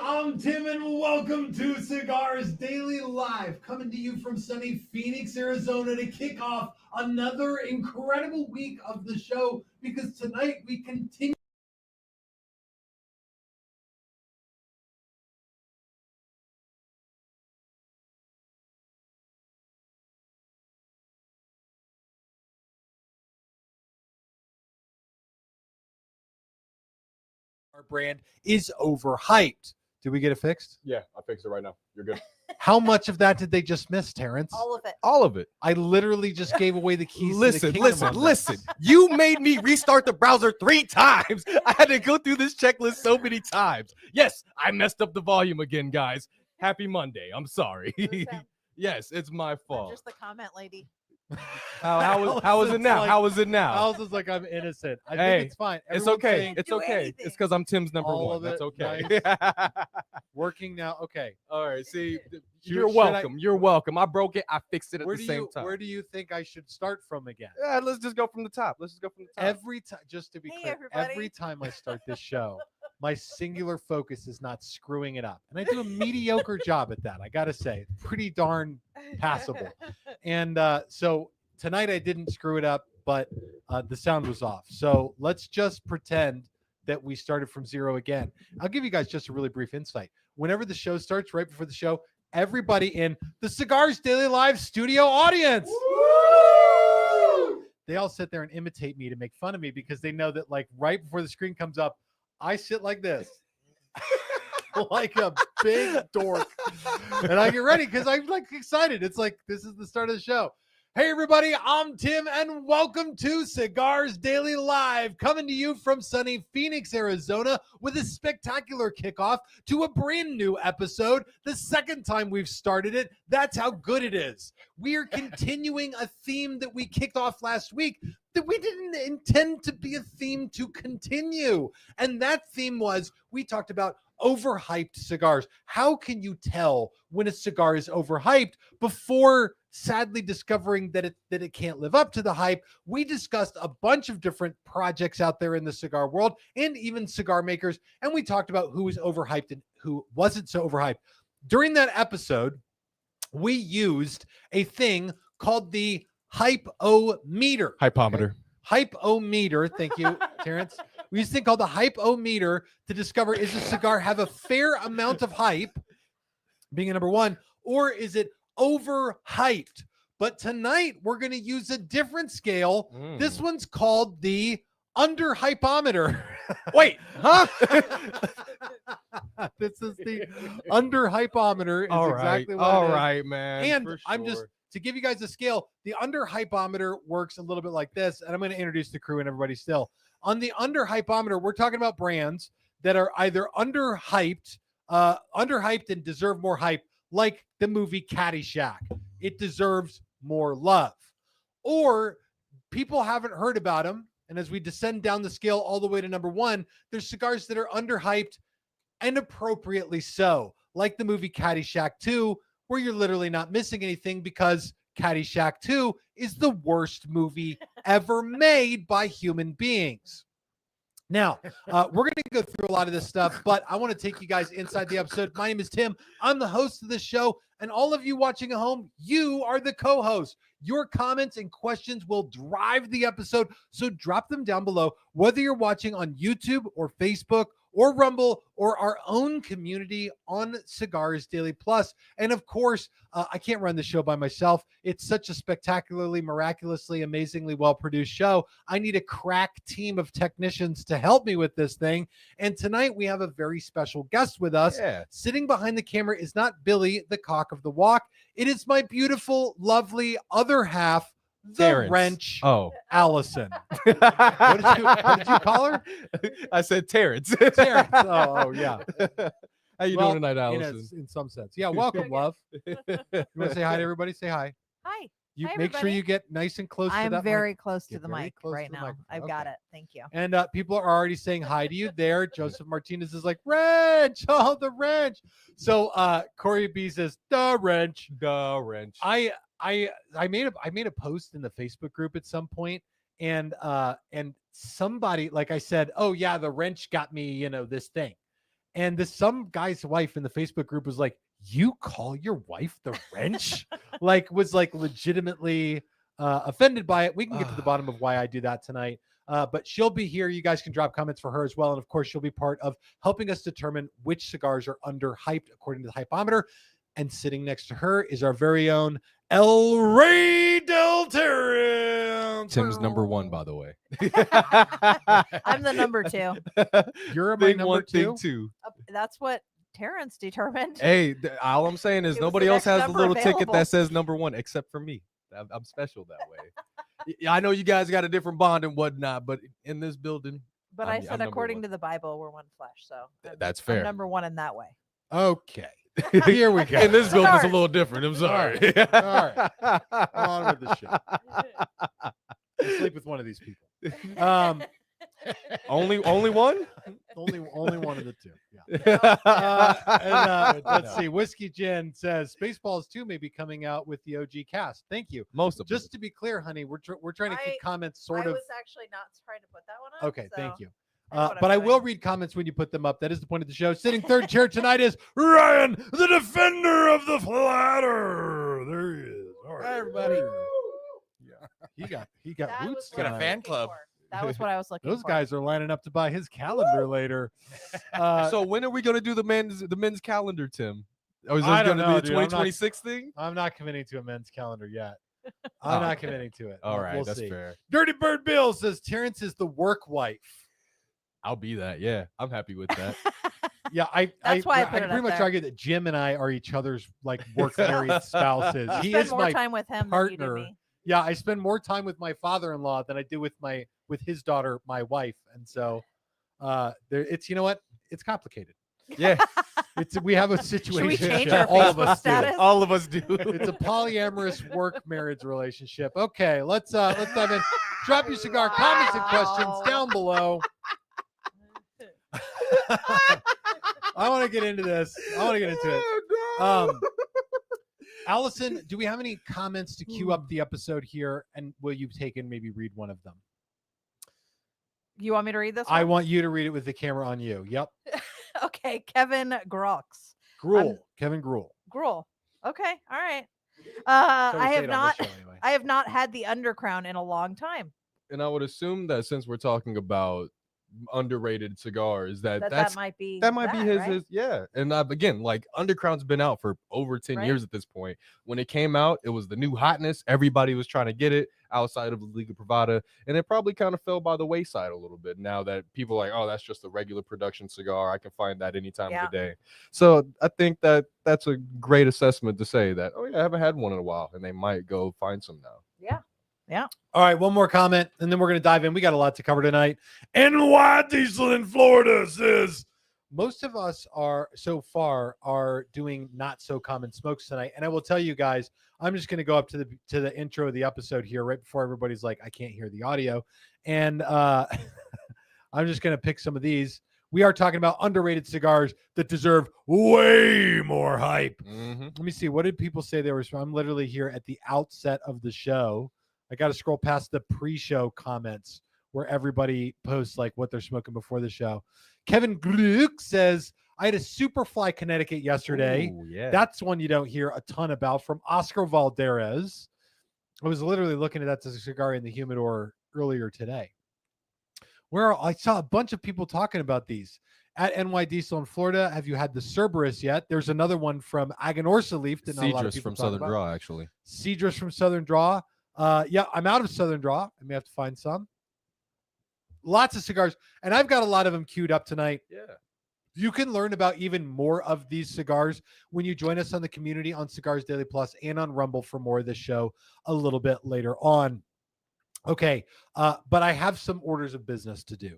I'm Tim, and welcome to Cigars Daily Live, coming to you from sunny Phoenix, Arizona, to kick off another incredible week of the show, because tonight we continue our brand is overhyped. Did we get it fixed? Yeah, I fixed it right now. You're good. How much of that did they just miss, Terrence? All of it. All of it. I literally just gave away the keys. Listen, to the kingdom. listen. You made me restart the browser 3 times. I had to go through this checklist so many times. Yes, I messed up the volume again, guys. Happy Monday. I'm sorry. Yes, it's my fault. Just the comment lady. How is it now? How is it now? Alice is like, I'm innocent. I think it's fine. It's Everyone's okay. saying, It's okay. anything. It's because I'm Tim's number All one. of it, That's okay. nice. Working now. Okay. All right. See, Should you're I- welcome. You're welcome. I broke it. I fixed it at the same time. Where do you think I should start from again? Yeah, let's just go from the top. Every time, just to be Hey, clear, everybody. every time I start this show, my singular focus is not screwing it up, and I do a mediocre job at that. I gotta say, pretty darn passable. And so tonight I didn't screw it up, but the sound was off. So let's just pretend that we started from zero again. I'll give you guys just a really brief insight. Whenever the show starts, right before the show, everybody in the Cigars Daily Live studio audience, they all sit there and imitate me to make fun of me, because they know that, like, right before the screen comes up, I sit like this. Like a big dork. And I get ready because I'm like excited. It's like, this is the start of the show. Hey, everybody, I'm Tim, and welcome to Cigars Daily Live, coming to you from sunny Phoenix, Arizona, with a spectacular kickoff to a brand new episode. The second time we've started it, that's how good it is. We are continuing a theme that we kicked off last week that we didn't intend to be a theme to continue. And that theme was, we talked about overhyped cigars. How can you tell when a cigar is overhyped before sadly discovering that it can't live up to the hype? We discussed a bunch of different projects out there in the cigar world and even cigar makers, and we talked about who was overhyped and who wasn't so overhyped. During that episode, we used a thing called the hypometer. Hypometer. Hypometer. Thank you, Terrence. We used a thing called the hypometer to discover, is a cigar have a fair amount of hype, being a number one, or is it overhyped? But tonight we're going to use a different scale. This one's called the underhypometer. Wait, huh? This is the underhypometer. All exactly what all it is. right, man. And for I'm just, sure. to give you guys a scale, the underhypometer works a little bit like this, and I'm going to introduce the crew and everybody still. On the underhypometer, we're talking about brands that are either underhyped and deserve more hype, like the movie Caddyshack. It deserves more love. Or people haven't heard about them, and as we descend down the scale all the way to number one, there's cigars that are underhyped and appropriately so, like the movie Caddyshack 2, where you're literally not missing anything because Caddyshack 2 is the worst movie ever made by human beings. Now, we're going to go through a lot of this stuff, but I want to take you guys inside the episode. My name is Tim. I'm the host of the show, and all of you watching at home, you are the co-host. Your comments and questions will drive the episode, so drop them down below, whether you're watching on YouTube or Facebook or Rumble or our own community on Cigars Daily Plus. And of course, I can't run the show by myself. It's such a spectacularly, miraculously, amazingly well-produced show. I need a crack team of technicians to help me with this thing. And tonight we have a very special guest with us. Yeah. Sitting behind the camera is not Billy, the cock of the walk. It is my beautiful, lovely other half, the Terrence. wrench, Oh. Allison. What did you call her? I said Terrence. Terrence. Oh, yeah. How you doing tonight, Allison? In some sense. Yeah, welcome, love. You want to say hi to everybody? Say hi. Hi. You Hi, make sure everybody. you get nice and close to that I'm very mic. close to Get the very mic close right to the now. microphone. I've got Okay. it. Thank you. And people are already saying hi to you there. Joseph Martinez is like, wrench. Oh, the wrench. So Corey B says, the wrench. The wrench. I made a post in the Facebook group at some point, and somebody, like I said, oh yeah, the wrench got me, this thing. And some guy's wife in the Facebook group was like, you call your wife the wrench? was legitimately offended by it. We can get to the bottom of why I do that tonight. But she'll be here. You guys can drop comments for her as well. And of course, she'll be part of helping us determine which cigars are underhyped according to the hypometer. And sitting next to her is our very own El Rey del Terran. Tim's number one, by the way. I'm the number 2. You're my Thing number one, 2. thing two. That's what Terrence determined. Hey, all I'm saying is It was nobody the else next has the number little ticket available. that says number 1 except for me. I'm special that way. I know you guys got a different bond and whatnot, but in this building, But I'm I said, number according 1. to the Bible, we're one flesh. So That's I'm fair. number 1 in that way. Okay. Here we go. In this building, it's a Start. little different. I'm sorry. All right. On with the show. I'll sleep with one of these people. Only one? Only one of the two. Yeah. Let's see. Whiskey Gin says Spaceballs 2 may be coming out with the OG cast. Thank you. Most of Just to be clear, honey, we're trying to keep comments sort I of. was actually not trying to put that one up. Okay, so thank you. I know what But I'm I will doing. read comments when you put them up. That is the point of the show. Sitting third chair tonight is Ryan, the defender of the flatter. There he is. All right, everybody. Yeah, he got That roots. was what I Got a was fan looking club. for. That was what I was looking Those for. guys are lining up to buy his calendar later. So when are we gonna do the men's calendar, Tim? Or is I this don't gonna know, be a dude. I'm not- 2026 thing? I'm not committing to a men's calendar yet. I'm not Okay. committing to it. All right, we'll that's see. fair. Dirty Bird Bill says Terrence is the work wife. I'll be that. Yeah, I'm happy with that. Yeah, That's why I put it pretty up much there. argue that Jim and I are each other's like work married spouses. You He spend is more my time with him partner. than you do me. Yeah, I spend more time with my father-in-law than I do with his daughter, my wife, and so it's it's complicated. Yeah, We have a Should situation. we change our all of Facebook us do. status? all of us do. It's a polyamorous work marriage relationship. Okay, let's dive in. Drop your cigar comments and questions Wow. down below. I want to get into this. I want to get into it. Allison, do we have any comments to queue up the episode here? And will you take and maybe read one of them? You want me to read this I one? want you to read it with the camera on you. Yep. Okay, Kevin Grox. Gruel. Kevin Gruel. Gruel. Okay, all right. So we I say have it on not. this show anyway. I have not had the Undercrown in a long time. And I would assume that since we're talking about underrated cigars, That that's might be. that might be his, right? his yeah. And again, like Undercrown's been out for over 10 Right. years at this point. When it came out, it was the new hotness. Everybody was trying to get it outside of the Liga Privada, and it probably kind of fell by the wayside a little bit now that people are like, oh, that's just a regular production cigar. I can find that any time of the day. So I think that that's a great assessment to say that, oh yeah, I haven't had one in a while, and they might go find some now. Yeah. All right, one more comment, and then we're going to dive in. We got a lot to cover tonight. NY Diesel in Florida says most of us are doing not so common smokes tonight. And I will tell you guys, I'm just going to go up to the intro of the episode here right before everybody's like, I can't hear the audio. And I'm just going to pick some of these. We are talking about underrated cigars that deserve way more hype. Mm-hmm. Let me see. What did people say they were? I'm literally here at the outset of the show. I got to scroll past the pre-show comments where everybody posts like what they're smoking before the show. Kevin Gluck says, I had a Superfly Connecticut yesterday. Ooh, yeah. That's one you don't hear a ton about from Oscar Valderez. I was literally looking at that cigar in the humidor earlier today. Where I saw a bunch of people talking about these. At NY Diesel in Florida, have you had the Cerberus yet? There's another one from Aganorsa Leaf that not a lot of Cedrus people from talk Southern about. Draw, actually. Cedrus from Southern Draw. Yeah, I'm out of Southern Draw. I may have to find some. Lots of cigars, and I've got a lot of them queued up tonight. Yeah. You can learn about even more of these cigars when you join us on the community on Cigars Daily Plus and on Rumble for more of this show a little bit later on. Okay, but I have some orders of business to do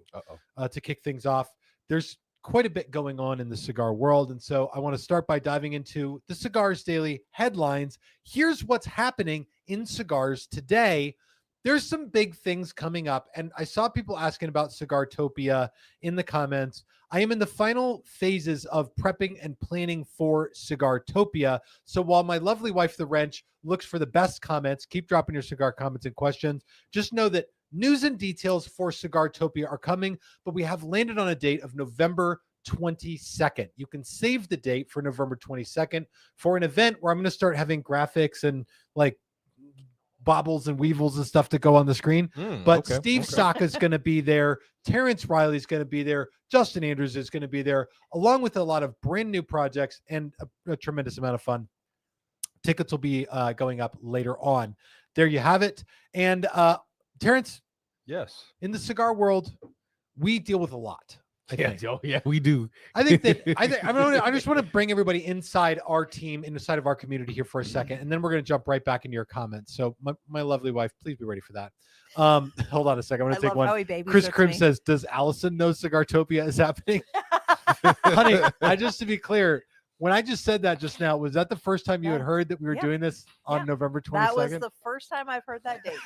to kick things off. There's quite a bit going on in the cigar world, and so I want to start by diving into the Cigars Daily headlines. Here's what's happening in cigars today. There's some big things coming up, and I saw people asking about Cigartopia in the comments. I am in the final phases of prepping and planning for Cigartopia. So while my lovely wife, the Wrench, looks for the best comments, keep dropping your cigar comments and questions. Just know that news and details for Cigartopia are coming, but we have landed on a date of November 22nd. You can save the date for November 22nd for an event where I'm going to start having graphics and like bobbles and weevils and stuff to go on the screen. But Steve Saka is going to be there. Terrence Riley is going to be there. Justin Andrews is going to be there, along with a lot of brand new projects and a tremendous amount of fun. Tickets will be going up later on. There you have it. And Terrence, yes, in the cigar world, we deal with a lot. Yeah, we do. I think I just want to bring everybody inside our team, inside of our community here for a second, and then we're going to jump right back into your comments. So my lovely wife, please be ready for that. Hold on a second. I'm going to take one. Chris Krim says, does Allison know Cigartopia is happening? Honey, just to be clear, when I just said that just now, was that the first time you had heard that we were doing this on November 22nd? That was the first time I've heard that date.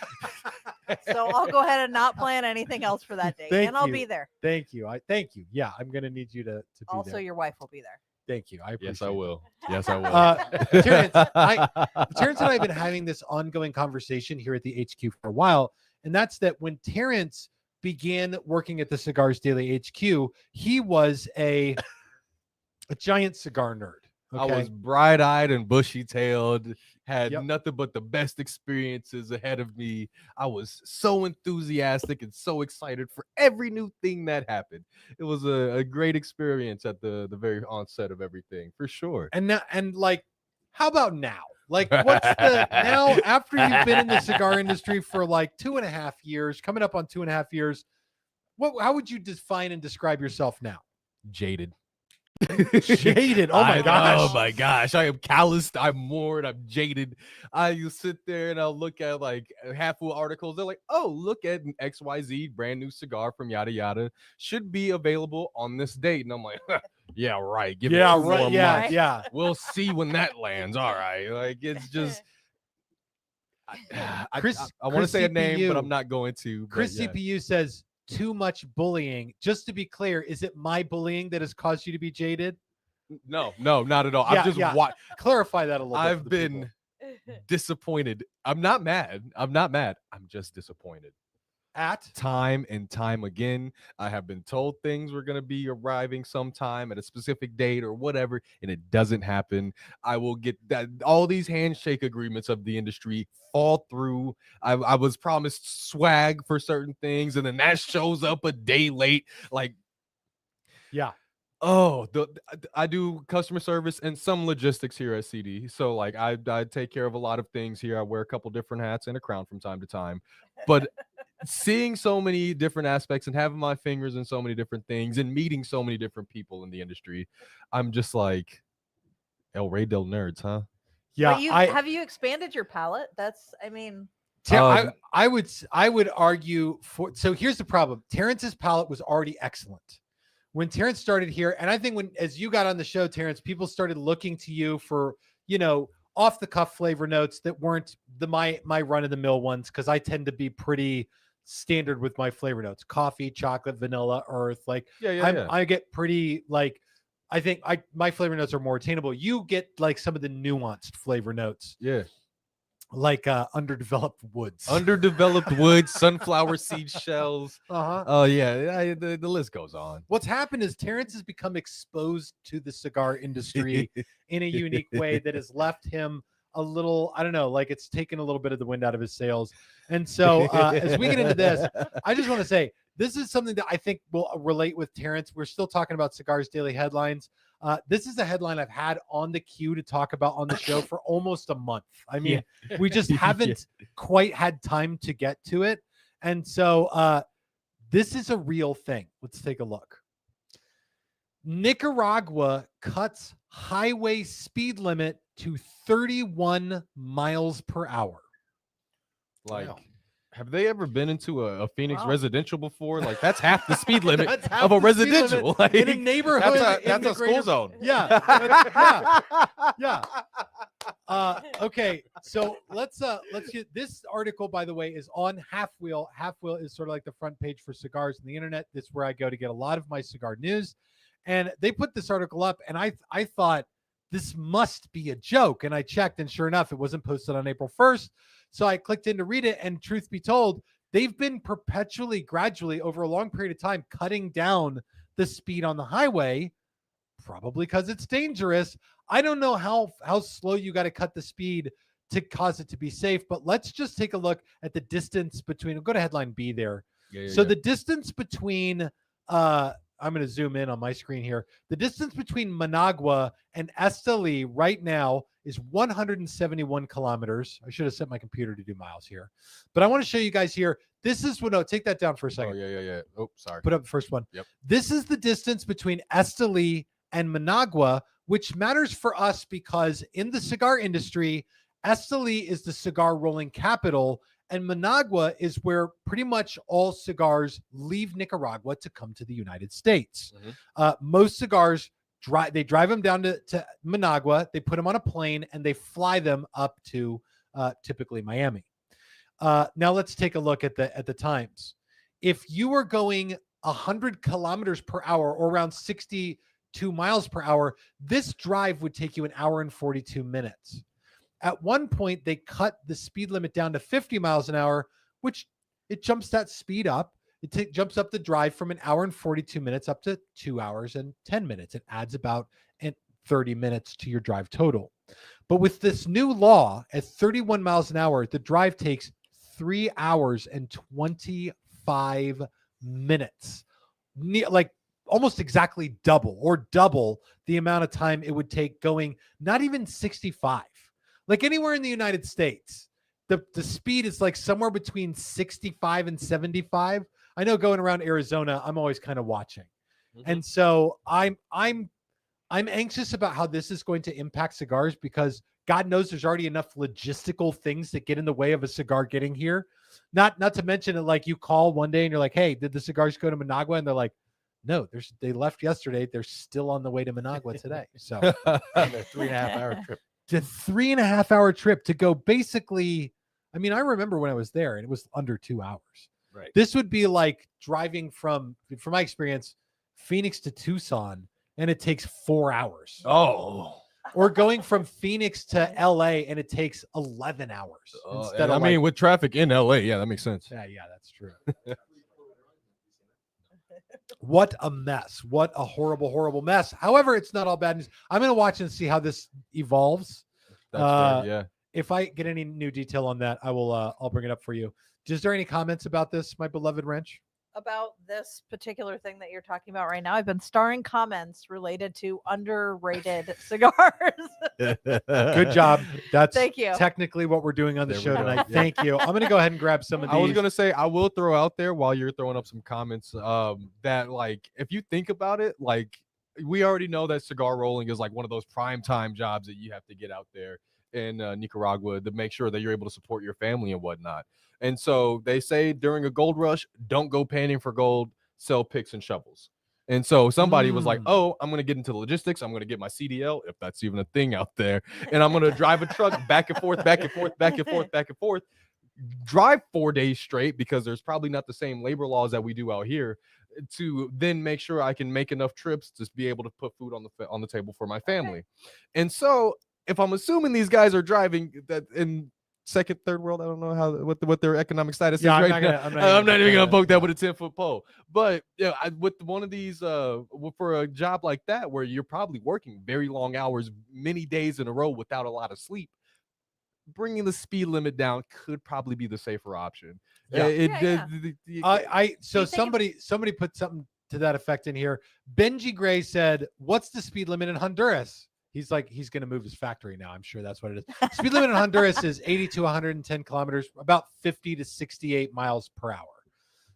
So I'll go ahead and not plan anything else for that date. I'll be there. Thank you. Thank you. Yeah, I'm going to need you to be also, there. Your wife will be there. Thank you. I appreciate Yes, I will. It. Yes, I will. Terrence and I have been having this ongoing conversation here at the HQ for a while, and that's that when Terrence began working at the Cigars Daily HQ, he was a giant cigar nerd. Okay? I was bright-eyed and bushy-tailed, had nothing but the best experiences ahead of me. I was so enthusiastic and so excited for every new thing that happened. It was a great experience at the very onset of everything, for sure. And now, how about now? Like, what's the now after you've been in the cigar industry for like 2.5 years, coming up on 2.5 years? How would you define and describe yourself now? Jaded. Jaded. Oh my gosh. Oh my gosh. I am calloused. I'm moored. I'm jaded. I sit there and I'll look at like half full articles. They're like, oh, look at an XYZ brand new cigar from yada yada. Should be available on this date. And I'm like, yeah, right. Give me 4 months. Yeah. We'll see when that lands. All right. Like it's just I want to say a name, but I'm not going to. Chris CPU says too much bullying. Just to be clear, is it my bullying that has caused you to be jaded? No, not at all. I've just clarify that a little bit. I've been disappointed. I'm not mad. I'm just disappointed. At time and time again, I have been told things were going to be arriving sometime at a specific date or whatever, and it doesn't happen. I will get that all these handshake agreements of the industry fall through. I was promised swag for certain things, and then that shows up a day late. Like, yeah. Oh, I do customer service and some logistics here at CD. So like I take care of a lot of things here. I wear a couple different hats and a crown from time to time, but seeing so many different aspects and having my fingers in so many different things and meeting so many different people in the industry, I'm just like El Rey del Nerds, huh? Yeah. Have you expanded your palette? I would argue for. So here's the problem. Terrence's palette was already excellent when Terrence started here, and I think as you got on the show, Terrence, people started looking to you for off the cuff flavor notes that weren't my run of the mill ones, because I tend to be pretty standard with my flavor notes: coffee, chocolate, vanilla, earth. Like I get pretty like, I think my flavor notes are more attainable. You get like some of the nuanced flavor notes. Yeah. Like underdeveloped woods, sunflower seed shells. Oh yeah, the list goes on. What's happened is Terrence has become exposed to the cigar industry in a unique way that has left him a little, I don't know, like it's taken a little bit of the wind out of his sails. And so as we get into this, I just want to say, this is something that I think will relate with Terrence. We're still talking about Cigars Daily headlines. This is a headline I've had on the queue to talk about on the show for almost a month. I mean, we just haven't quite had time to get to it. And so this is a real thing. Let's take a look. Nicaragua cuts highway speed limit to 31 miles per hour. Like, Wow. have they ever been into a Phoenix Wow. residential before? Like, that's half the speed limit That's half of a the speed limit residential. Like, in a neighborhood. That's a school zone. Yeah. Yeah. Okay. So let's get this article, by the way, is on Half Wheel. Half Wheel is sort of like the front page for cigars on the internet. This is where I go to get a lot of my cigar news. And they put this article up, and I thought this must be a joke. And I checked, and sure enough, it wasn't posted on April 1st. So I clicked in to read it, and truth be told, they've been perpetually, gradually, over a long period of time, cutting down the speed on the highway, probably because it's dangerous. I don't know how slow you got to cut the speed to cause it to be safe, but let's just take a look at the distance between, go to headline B there. So the distance between, I'm going to zoom in on my screen here. The distance between Managua and Esteli right now is 171 kilometers. I should have set my computer to do miles here, but I want to show you guys here. This is what, no, take that down for a second. Oh, yeah. Oh, sorry. Put up the first one. Yep. This is the distance between Esteli and Managua, which matters for us because in the cigar industry, Esteli is the cigar rolling capital, and Managua is where pretty much all cigars leave Nicaragua to come to the United States. Most cigars, they drive them down to Managua, they put them on a plane, and they fly them up to typically Miami. Now let's take a look at the times. If you were going 100 kilometers per hour, or around 62 miles per hour, this drive would take you an hour and 42 minutes. At one point, they cut the speed limit down to 50 miles an hour, which it jumps that speed up. It jumps up the drive from an hour and 42 minutes up to 2 hours and 10 minutes. It adds about 30 minutes to your drive total. But with this new law, at 31 miles an hour, the drive takes 3 hours and 25 minutes. Like almost exactly double the amount of time it would take going not even 65. Like anywhere in the United States, the speed is like somewhere between 65 and 75. I know going around Arizona, I'm always kind of watching. And so I'm anxious about how this is going to impact cigars, because God knows there's already enough logistical things that get in the way of a cigar getting here. Not to mention it, like you call one day and you're like, hey, did the cigars go to Managua? And they're like, no, they left yesterday. They're still on the way to Managua today. So A 3.5-hour trip. It's a 3.5-hour trip to go basically. I mean, I remember when I was there and it was under 2 hours. Right. This would be like driving from my experience, Phoenix to Tucson, and it takes 4 hours. Oh. Or going from Phoenix to LA and it takes 11 hours. Instead of with traffic in LA, yeah, that makes sense. yeah, that's true. What a mess. What a horrible, horrible mess. However, it's not all bad news. I'm going to watch and see how this evolves. That's fair, yeah. If I get any new detail on that, I'll bring it up for you. Is there any comments about this, my beloved Wrench? About this particular thing that you're talking about right now, I've been starring comments related to underrated cigars. Good job. That's Thank you. technically what we're doing on the There we show go. tonight. Thank you. I'm going to go ahead and grab some of these. I was gonna say, I will throw out there while you're throwing up some comments that, like, if you think about it, like, we already know that cigar rolling is like one of those prime time jobs that you have to get out there in Nicaragua to make sure that you're able to support your family and whatnot. And so they say during a gold rush, don't go panning for gold, sell picks and shovels. And so somebody was like, oh, I'm going to get into the logistics. I'm going to get my CDL, if that's even a thing out there. And I'm going to drive a truck back and forth, back and forth, back and forth, back and forth. Drive 4 days straight, because there's probably not the same labor laws that we do out here, to then make sure I can make enough trips to be able to put food on the table for my family. And so if I'm assuming these guys are driving that in second, third world, I don't know what their economic status is right now. I'm not even gonna poke that with a 10-foot pole. But yeah, with one of these, for a job like that, where you're probably working very long hours, many days in a row without a lot of sleep, bringing the speed limit down could probably be the safer option. Yeah. So You think somebody put something to that effect in here. Benji Gray said, "What's the speed limit in Honduras?" He's like, he's going to move his factory now. I'm sure that's what it is. Speed limit in Honduras is 80 to 110 kilometers, about 50 to 68 miles per hour.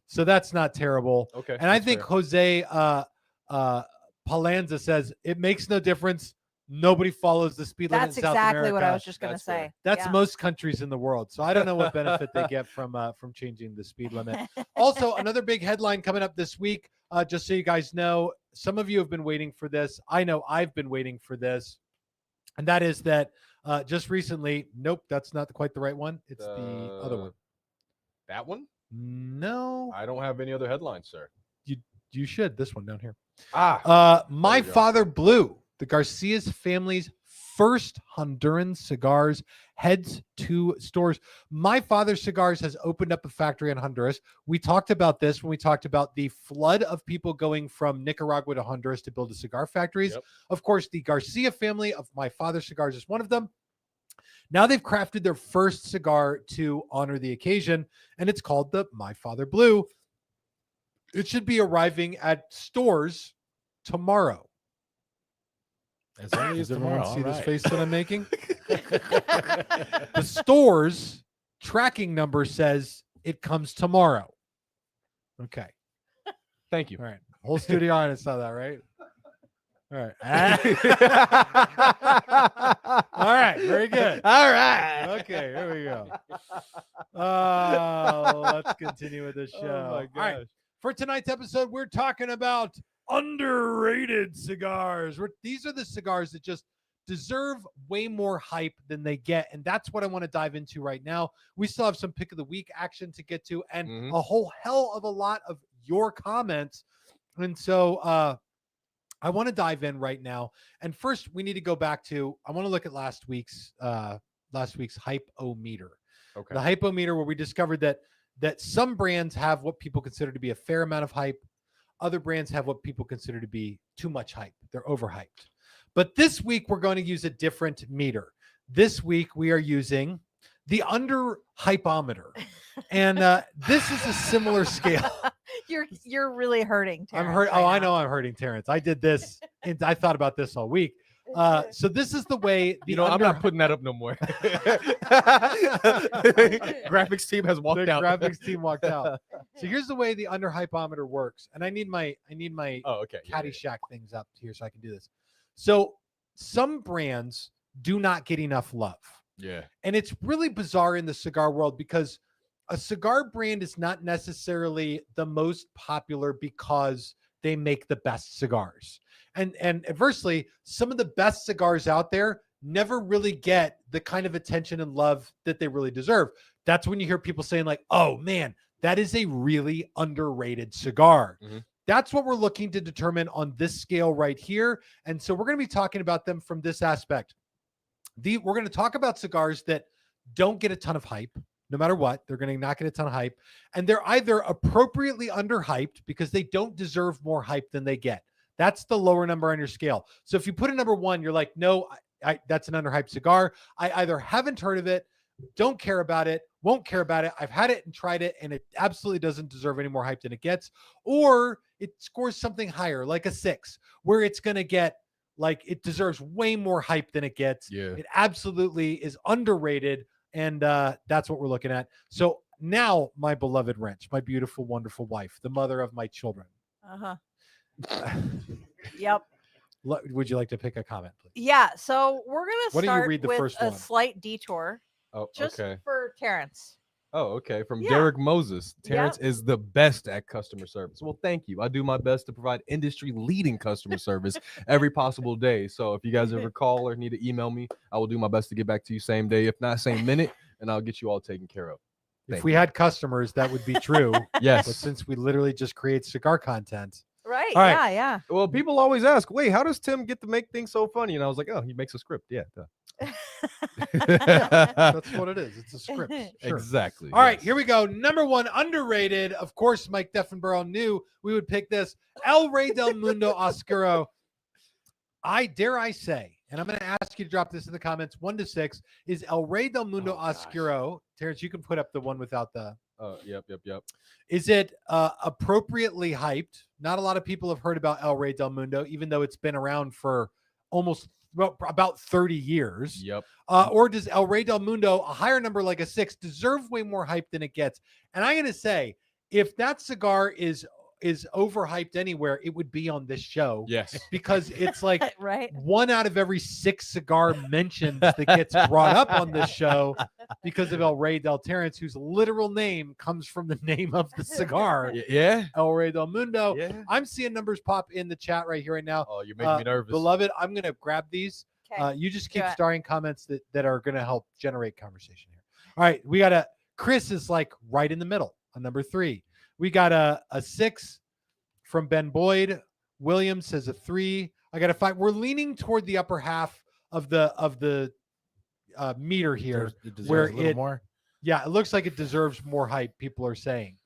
So that's not terrible. Okay. And I think Jose Palanza says it makes no difference. Nobody follows the speed limit That's in South exactly America. what I was just going to That's fair. say. That's Yeah. most countries in the world. So I don't know what benefit they get from changing the speed limit. Also, another big headline coming up this week, just so you guys know, some of you have been waiting for this. I know I've been waiting for this. And that is that just recently, nope, that's not quite the right one. It's the other one. That one? No. I don't have any other headlines, sir. You should. This one down here. There My we go. Father Blue, the Garcia's family's first Honduran cigars, heads to stores. My Father Cigars has opened up a factory in Honduras. We talked about this when we talked about the flood of people going from Nicaragua to Honduras to build the cigar factories. Yep. Of course, the Garcia family of My Father Cigars is one of them. Now they've crafted their first cigar to honor the occasion, and it's called the My Father Blue. It should be arriving at stores tomorrow. As early as Does everyone tomorrow. see All this right. face that I'm making? The store's tracking number says it comes tomorrow. Okay. Thank you. All right. Whole studio audience saw that, right? All right. All right. Very good. All right. Okay. Here we go. Let's continue with the show. Oh my All right. gosh. For tonight's episode, we're talking about underrated cigars. These are the cigars that just deserve way more hype than they get. And that's what I want to dive into right now. We still have some pick of the week action to get to and a whole hell of a lot of your comments. And so I want to dive in right now. And first, we need to go back to, I want to look at last week's hypometer. Okay. The hypometer, where we discovered that some brands have what people consider to be a fair amount of hype. Other brands have what people consider to be too much hype. They're overhyped. But this week, we're going to use a different meter. This week, we are using the underhypometer. And this is a similar scale. You're really hurting. I'm Terrence, hurt. right I now. know I'm hurting Terrence. I did this, and I thought about this all week. So this is the way the I'm not putting that up no more. Graphics team has walked the out. graphics team walked out. So here's the way the underhypometer works, and I need my Oh, okay. Yeah, Caddyshack things up here so I can do this. So some brands do not get enough love. yeah. And it's really bizarre in the cigar world because a cigar brand is not necessarily the most popular because they make the best cigars. And adversely, some of the best cigars out there never really get the kind of attention and love that they really deserve. That's when you hear people saying like, oh man, that is a really underrated cigar. Mhm. That's what we're looking to determine on this scale right here. And so we're going to be talking about them from this aspect. We're going to talk about cigars that don't get a ton of hype. No matter what, they're going to not get a ton of hype. And they're either appropriately underhyped because they don't deserve more hype than they get. That's the lower number on your scale. So if you put a number 1, you're like, no, that's an underhyped cigar. I either haven't heard of it, don't care about it, won't care about it. I've had it and tried it, and it absolutely doesn't deserve any more hype than it gets. Or it scores something higher, like a 6, where it's going to get, like, it deserves way more hype than it gets. Yeah. It absolutely is underrated. And that's what we're looking at. So now, my beloved Wrench, my beautiful, wonderful wife, the mother of my children. Uh-huh. Yep. Would you like to pick a comment, please? Yeah. So we're gonna Why don't you start read the with first a one? slight detour, Oh, just okay. for Terrence. Oh, okay. From Yeah. Derek Moses. Yeah. Terrence is the best at customer service. Well, thank you. I do my best to provide industry-leading customer service every possible day. So if you guys ever call or need to email me, I will do my best to get back to you same day, if not same minute, and I'll get you all taken care of. If Thank we had customers, that would be true. But Yes. since we literally just create cigar content, Right. All right. Yeah. Well, people always ask, wait, how does Tim get to make things so funny? And I was like, oh, he makes a script. Yeah. Yeah. that's what it is. It's a script. Sure. Exactly. All right, yes. here we go. Number 1, underrated. Of course, Mike Deffenborough knew we would pick this. El Rey del Mundo Oscuro. I dare I say, and I'm going to ask you to drop this in the comments, 1 to 6, is El Rey del Mundo Oscuro. Terrence, you can put up the one without the. Yep. Is it appropriately hyped? Not a lot of people have heard about El Rey del Mundo, even though it's been around for about 30 years. Yep. Or does El Rey del Mundo, a higher number like a 6, deserve way more hype than it gets? And I'm going to say, if that cigar is overhyped anywhere, it would be on this show. Yes. Because it's like Right. 1 out of every 6 cigar mentions that gets brought up on this show because of El Rey del Terrence, whose literal name comes from the name of the cigar. Yeah. El Rey del Mundo. Yeah. I'm seeing numbers pop in the chat right here right now. Oh, you're making me nervous. Beloved, I'm going to grab these. Okay. You just keep Do it. starring comments that are going to help generate conversation here. All right. We got Chris is like right in the middle on number 3. We got a 6 from Ben Boyd. Williams says a 3. I got a 5. We're leaning toward the upper half of the meter here, It deserves where a little more. Yeah, it looks like it deserves more hype, people are saying.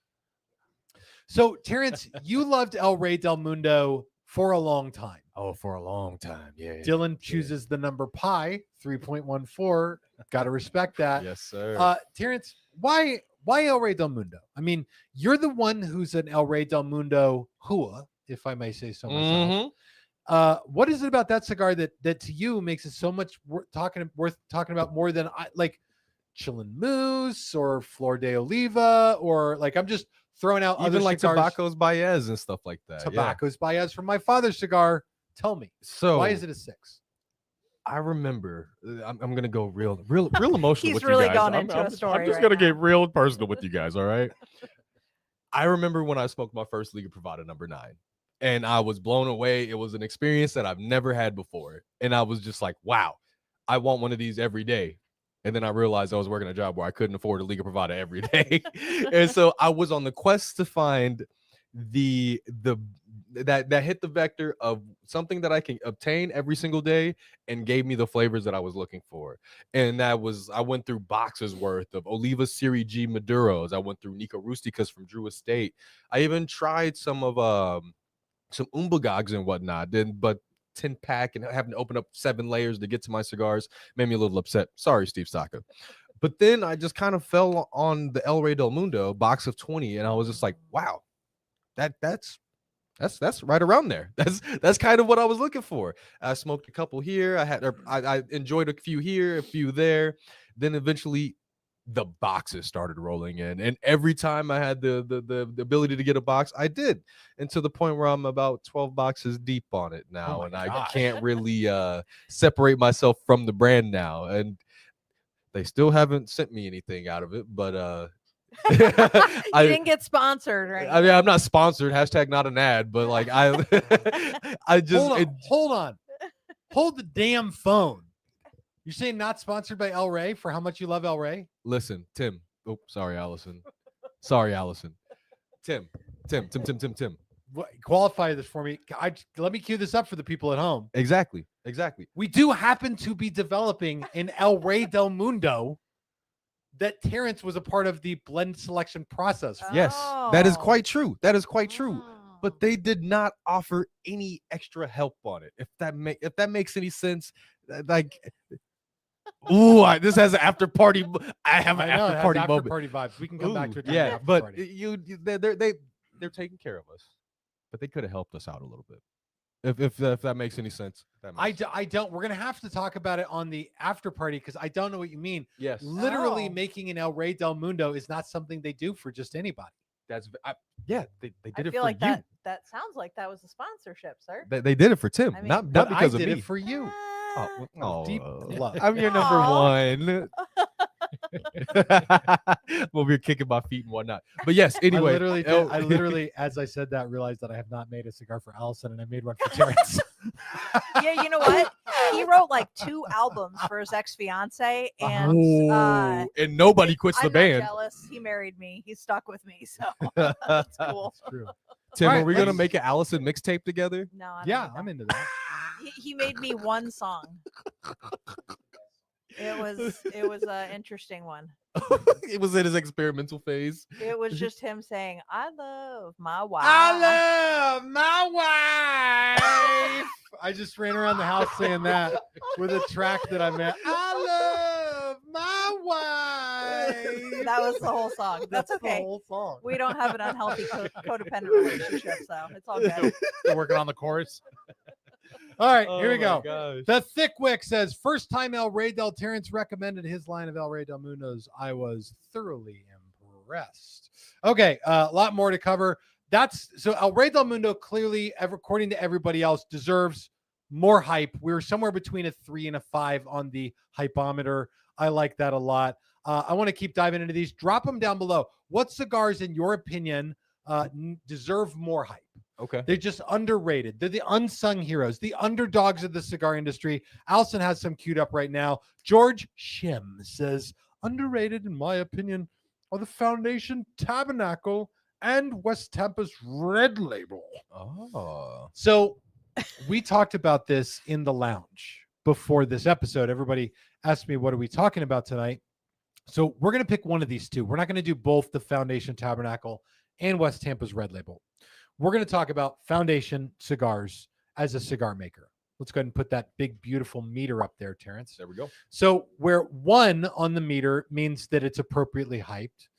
So, Terrence, you loved El Rey del Mundo for a long time. Oh, for a long time. Yeah. Dylan chooses the number pi, 3.14. Got to respect that. Yes, sir. Terrence, why El Rey del Mundo? I mean, you're the one who's an El Rey del Mundo hua, if I may say so myself. What is it about that cigar that to you makes it so much worth talking about more than like Chillin' Moose or Flor de Oliva, or like I'm just throwing out Even other like cigars. Tabacos Baez and stuff like that. Tabacos Baez from my father's cigar. Tell me, So why is it a 6? I remember, I'm gonna go real emotional. He's with really you guys. gone I'm into a story I'm just right gonna now. get real personal with you guys. All right. I remember when I smoked my first Liga Privada number 9, and I was blown away. It was an experience that I've never had before, and I was just like, "Wow, I want one of these every day." And then I realized I was working a job where I couldn't afford a Liga Privada every day, and so I was on the quest to find that hit the vector of something that I can obtain every single day and gave me the flavors that I was looking for. And that was, I went through boxes worth of Oliva Serie G Maduros. I went through Nica Rusticas from Drew Estate. I even tried some of some Umbagogs and whatnot. But 10 pack and having to open up 7 layers to get to my cigars made me a little upset. Sorry, Steve Saka. But then I just kind of fell on the El Rey del Mundo box of 20, and I was just like, wow, that's right around there. That's kind of what I was looking for. I smoked a couple here. I enjoyed a few here, a few there. Then eventually the boxes started rolling in, and every time I had the ability to get a box, I did. And to the point where I'm about 12 boxes deep on it now, and I can't really separate myself from the brand now. And they still haven't sent me anything out of it, but You didn't get sponsored, right? I mean, I'm not sponsored. # not an ad, but like I just hold on. Hold the damn phone. You're saying not sponsored by El Rey for how much you love El Rey? Listen, Tim. Oh, sorry, Allison. Tim. Qualify this for me. Let me cue this up for the people at home. Exactly. We do happen to be developing an El Rey del Mundo that Terrence was a part of the blend selection process. Yes, that is Oh. quite true. Oh. But they did not offer any extra help on it. If that makes any sense, like, this has an after party. I have an I know, it after has party after moment. party vibes. We can come back to it. Yeah, but they're taking care of us. But they could have helped us out a little bit. If that makes any sense. I don't. We're gonna have to talk about it on the after party because I don't know what you mean. Yes, Literally Oh. making an El Rey del Mundo is not something they do for just anybody. they did I it feel for like you. that sounds like that was a sponsorship, sir. They did it for Tim, I mean, not But because I of did me. it for you. Oh, Deep love. I'm your number Aw. one. Well, we're kicking my feet and whatnot. But yes, anyway. I literally, as I said that, realized that I have not made a cigar for Allison, and I made one for Terrence. Yeah, you know what? He wrote like 2 albums for his ex-fiance, and Ooh, and nobody quits the I'm band. not jealous. He married me. He's stuck with me, so that's cool. It's true. Tim, All are right, we gonna let's- make an Allison mixtape together? No, I'm into that. He made me one song. It was an interesting one. It was in his experimental phase. It was just him saying, "I love my wife." I love my wife. I just ran around the house saying that. with a track that I meant. I love my wife. That was the whole song. That's The okay. whole song. We don't have an unhealthy codependent relationship, so it's all good. Still working on the chorus. All right, here we Oh go. my gosh. The Thick Wick says, first time El Rey del Terrence recommended his line of El Rey del Mundos. I was thoroughly impressed. Okay, a lot more to cover. So El Rey del Mundo clearly, according to everybody else, deserves more hype. We were somewhere between a 3 and a 5 on the hypometer. I like that a lot. I want to keep diving into these. Drop them down below. What cigars, in your opinion, deserve more hype? Okay. They're just underrated. They're the unsung heroes, the underdogs of the cigar industry. Allison has some queued up right now. George Shim says, underrated, in my opinion, are the Foundation Tabernacle and West Tampa's Red Label. Oh. So we talked about this in the lounge before this episode. Everybody asked me, what are we talking about tonight? So we're going to pick one of these two. We're not going to do both the Foundation Tabernacle and West Tampa's Red Label. We're going to talk about Foundation cigars as a cigar maker. Let's go ahead and put that big, beautiful meter up there, Terrence. There we go. So where 1 on the meter means that it's appropriately hyped.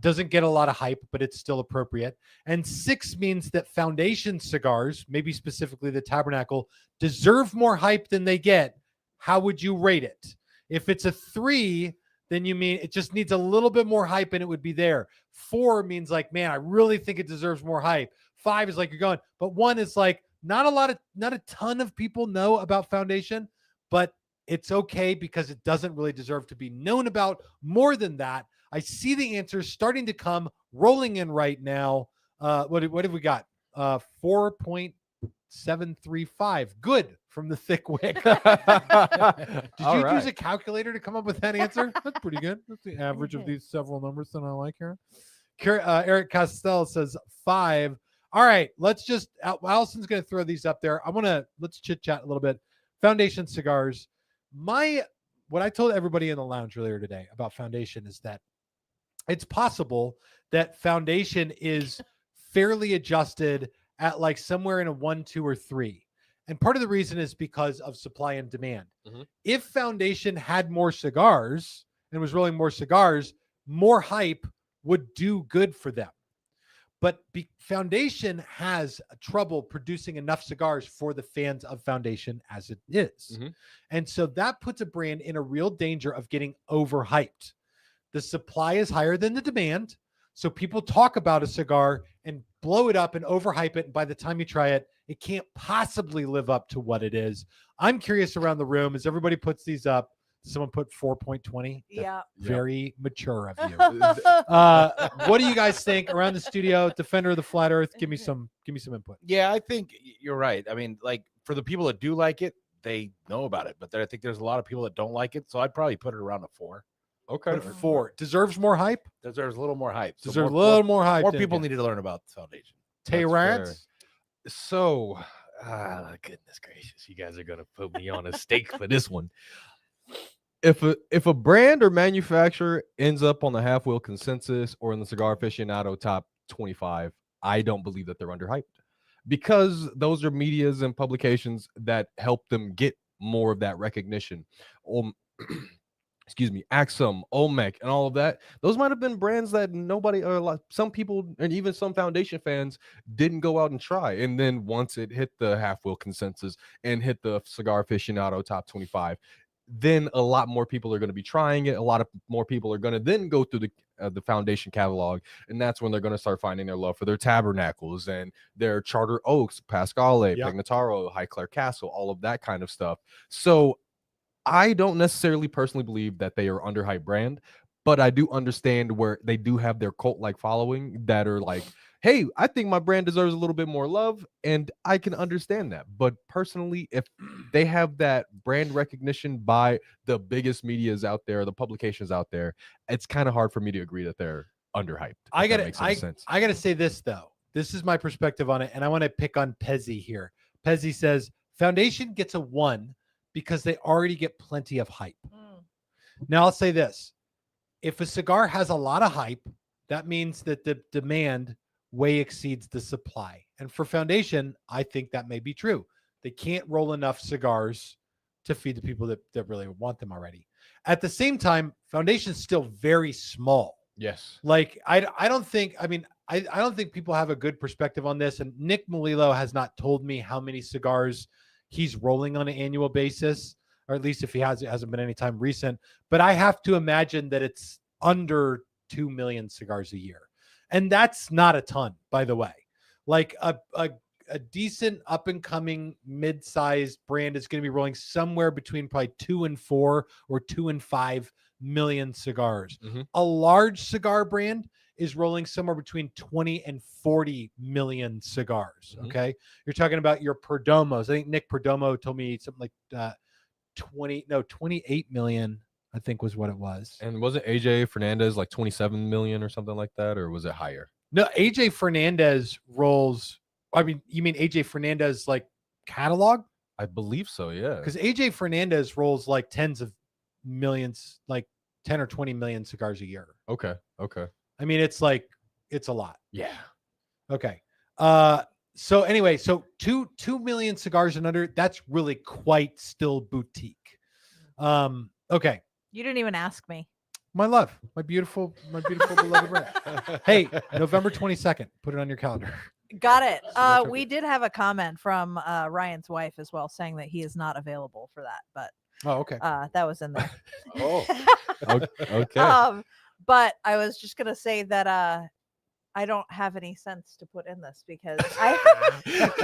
Doesn't get a lot of hype, but it's still appropriate. And 6 means that Foundation cigars, maybe specifically the Tabernacle, deserve more hype than they get. How would you rate it? If it's a 3, then you mean it just needs a little bit more hype and it would be there. 4 means like, man, I really think it deserves more hype. 5 is like you're going, but 1 is like not a ton of people know about Foundation, but it's okay because it doesn't really deserve to be known about more than that. I see the answers starting to come rolling in right now. What have we got? 4.735. Good from the Thick Wick. Did you use a calculator to come up with that answer? That's pretty good. That's the average of these several numbers that I like here. Eric Castell says 5. All right, Allison's going to throw these up there. Let's chit chat a little bit. Foundation cigars. What I told everybody in the lounge earlier today about Foundation is that it's possible that Foundation is fairly adjusted at like somewhere in a 1, 2, or 3. And part of the reason is because of supply and demand. Mm-hmm. If Foundation had more cigars and was rolling more cigars, more hype would do good for them. But Foundation has trouble producing enough cigars for the fans of Foundation as it is. Mm-hmm. And so that puts a brand in a real danger of getting overhyped. The supply is higher than the demand. So people talk about a cigar and blow it up and overhype it. And by the time you try it, it can't possibly live up to what it is. I'm curious around the room as everybody puts these up. Someone put 4.20. Yeah. Very mature of you. What do you guys think around the studio? Defender of the Flat Earth. Give me some input. Yeah, I think you're right. I mean, like for the people that do like it, they know about it. But I think there's a lot of people that don't like it. So I'd probably put it around a 4. Okay. 4. Deserves more hype? Deserves a little more hype. So Deserves a little more hype. More people need to learn about the Foundation. Terrence. So, goodness gracious, you guys are gonna put me on a stake for this one. If a brand or manufacturer ends up on the Half Wheel Consensus or in the Cigar Aficionado top 25, I don't believe that they're underhyped because those are medias and publications that help them get more of that recognition. Excuse me, Axum, Olmec, and all of that. Those might have been brands that nobody or like some people and even some Foundation fans didn't go out and try. And then once it hit the Half Wheel Consensus and hit the Cigar Aficionado top 25, then a lot more people are going to be trying it. A lot of more people are going to then go through the Foundation catalog, and that's when they're going to start finding their love for their Tabernacles and their Charter Oaks, Pasquale, Pignataro, High Clare Castle, all of that kind of stuff. So I don't necessarily personally believe that they are underhyped brand, but I do understand where they do have their cult-like following that are like, hey, I think my brand deserves a little bit more love, and I can understand that. But personally, if they have that brand recognition by the biggest medias out there, the publications out there, it's kind of hard for me to agree that they're underhyped. I gotta say this though. This is my perspective on it, and I want to pick on Pezzi here. Pezzi says Foundation gets a 1 because they already get plenty of hype. Now I'll say this: if a cigar has a lot of hype, that means that the demand way exceeds the supply. And for Foundation, I think that may be true. They can't roll enough cigars to feed the people that really want them already. At the same time, foundation's still very small. Yes. Like I don't think, I don't think people have a good perspective on this. And Nick Melillo has not told me how many cigars he's rolling on an annual basis, or at least if he has, it hasn't been any time recent. But I have to imagine that it's under 2 million cigars a year. And that's not a ton, by the way. Like a decent up and coming mid-sized brand is going to be rolling somewhere between probably 2 and 4 or 2 and 5 million cigars. Mhm. A large cigar brand is rolling somewhere between 20 and 40 million cigars. Mhm. Okay. You're talking about your Perdomos. I think Nick Perdomo told me something like 28 million, I think was what it was. And wasn't AJ Fernandez like 27 million or something like that, or was it higher? No, AJ Fernandez rolls. I mean, you mean AJ Fernandez like catalog? I believe so, yeah. Because AJ Fernandez rolls like tens of millions, like 10 or 20 million cigars a year. Okay. I mean, it's a lot. Yeah. Okay. So anyway, so 2 million cigars and under, that's really quite still boutique. Okay. You didn't even ask me. My love, my beautiful beloved brand. Hey, November 22nd, put it on your calendar. Got it. We did have a comment from Ryan's wife as well, saying that he is not available for that, but Oh, okay. that was in there. Oh, Okay. But I was just gonna say that I don't have any sense to put in this because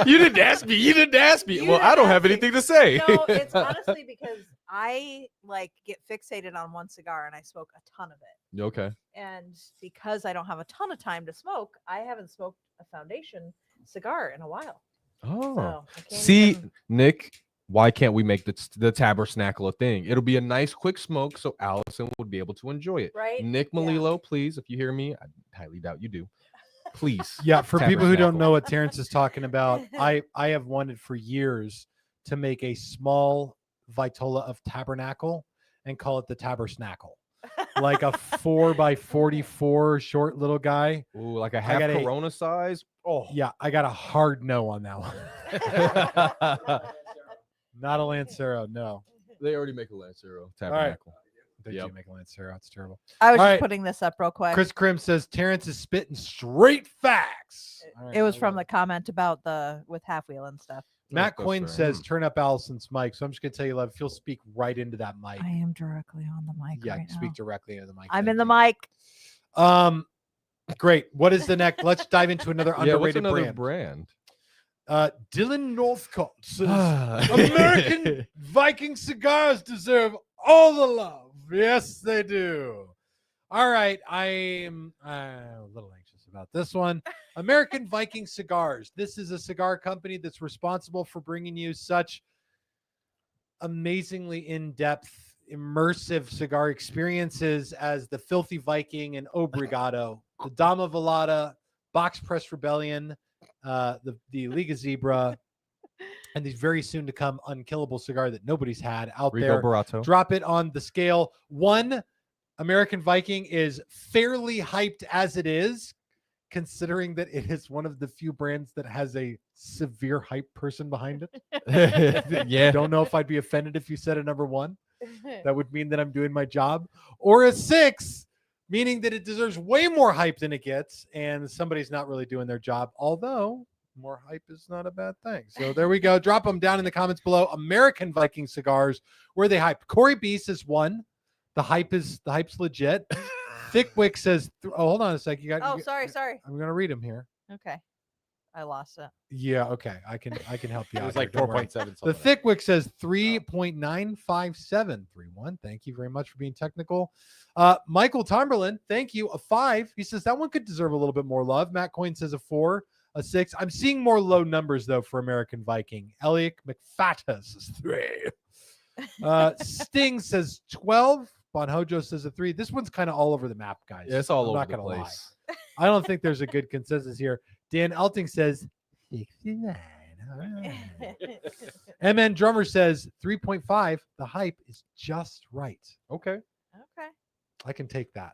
You didn't ask me. You You Well, I didn't don't have ask me. anything to say. no, it's honestly because I like get fixated on one cigar and I smoke a ton of it. Okay. And because I don't have a ton of time to smoke, I haven't smoked a foundation cigar in a while. Oh. So I can't See, even- Nick, why can't we make the tabernacle a thing? It'll be a nice quick smoke so Allison would be able to enjoy it. Right? Nick Yeah. Melillo, please, if you hear me, I highly doubt you do. Please. Yeah, for people who don't Tabernacle. know what Terrence is talking about, I have wanted for years to make a small vitola of tabernacle and call it the tabernacle. Like a 4x44 short little guy. Ooh, like a half got a- Corona size. Oh. Yeah, I got a hard no on that one. Not a Lancero, no. They already make a Lancero right. tabernacle. They Yep. do make a Lancero. It's terrible. I was All just right. putting this up real quick. Chris Krim says Terrence is spitting straight facts. All right, It was I from love the comment about with half wheel and stuff. Matt That's Coyne right. says turn up Allison's mic. So I'm just gonna tell you, love, if you'll speak right into that mic. I am directly on the mic Yeah, right speak now. directly into the mic. I'm Thank in the you. mic. Great. What is the next? Let's dive into another Yeah, what's underrated another brand. brand? Dylan Northcott says American Viking cigars deserve all the love. Yes, they do. All right, I'm a little anxious about this one. American Viking Cigars. This is a cigar company that's responsible for bringing you such amazingly in-depth, immersive cigar experiences as the Filthy Viking and Obrigado, the Dama Velada, Box Press Rebellion, the Liga Zebra, and the very soon to come Unkillable cigar that nobody's had out Rico there. Barato. Drop it on the scale. One, American Viking is fairly hyped as it is, considering that it is one of the few brands that has a severe hype person behind it. Yeah. Don't know if I'd be offended if you said a number one. That would mean that I'm doing my job. Or a 6, meaning that it deserves way more hype than it gets, and somebody's not really doing their job, although more hype is not a bad thing. So there we go. Drop them down in the comments below. American Viking cigars, where they hyped. Corey B says 1. The hype's legit. Thickwick says, hold on a sec. Oh, sorry. I'm gonna read them here. Okay. I lost it. Yeah, okay. I can help you it out. was like here, don't worry. 4.7. The Thickwick says 3.95731. Thank you very much for being technical. Michael Tomberlin, thank you. A 5. He says that one could deserve a little bit more love. Matt Coyne says a 4. A 6. I'm seeing more low numbers though for American Viking. Elliot McFatta says 3. Sting says 12. Bon Hojo says a 3. This one's kind of all over the map, guys. Yeah, it's all I'm over not the gonna lie. place. I don't think there's a good consensus here. Dan Elting says 69. All right. MN Drummer says 3.5. The hype is just right. Okay. Okay. I can take that.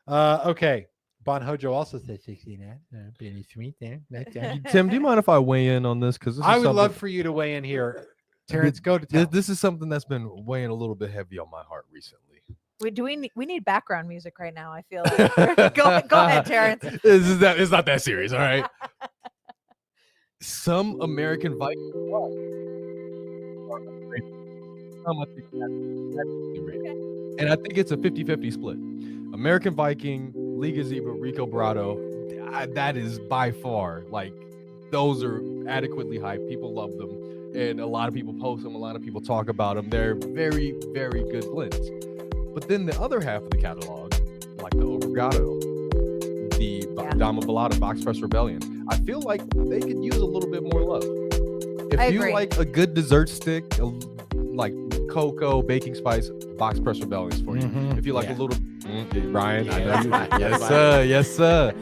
Okay. Bon Hojo also says 69. Pretty sweet there. Tim, do you mind if I weigh in on this? Because I would love for you to weigh in here. Terrence, go to town. This is something that's been weighing a little bit heavy on my heart recently. We need background music right now. I feel like. Go ahead, Terrence. It's not that serious, all right? Some American Viking. And I think it's a 50-50 split. American Viking, Liga Zebra, Rico Brado, that is by far, like, those are adequately hyped. People love them. And a lot of people post them. A lot of people talk about them. They're very, very good blends. But then the other half of the catalog, like the Obrigado, the Dama Velada Box Press Rebellion, I feel like they could use a little bit more love. If you like a good dessert stick, like cocoa, baking spice, Box Press Rebellions for you. If you like a little, Ryan, I know you. Yes, sir.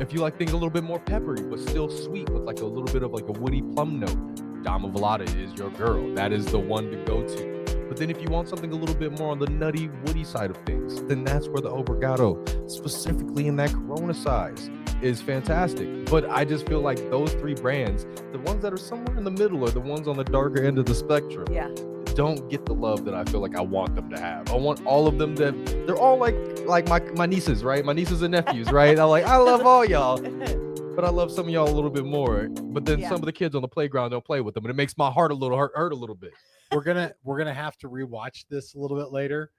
If you like things a little bit more peppery but still sweet with like a little bit of like a woody plum note, Dama Velada is your girl. That is the one to go to. But then if you want something a little bit more on the nutty, woody side of things, then that's where the Obrigado, specifically in that Corona size, is fantastic. But I just feel like those three brands, the ones that are somewhere in the middle or the ones on the darker end of the spectrum, don't get the love that I feel like I want them to have. I want all of them to, they're all like my nieces, right? My nieces and nephews, right? I love all y'all. But I love some of y'all a little bit more. But then some of the kids on the playground don't play with them, and it makes my heart hurt a little bit. We're gonna have to rewatch this a little bit later,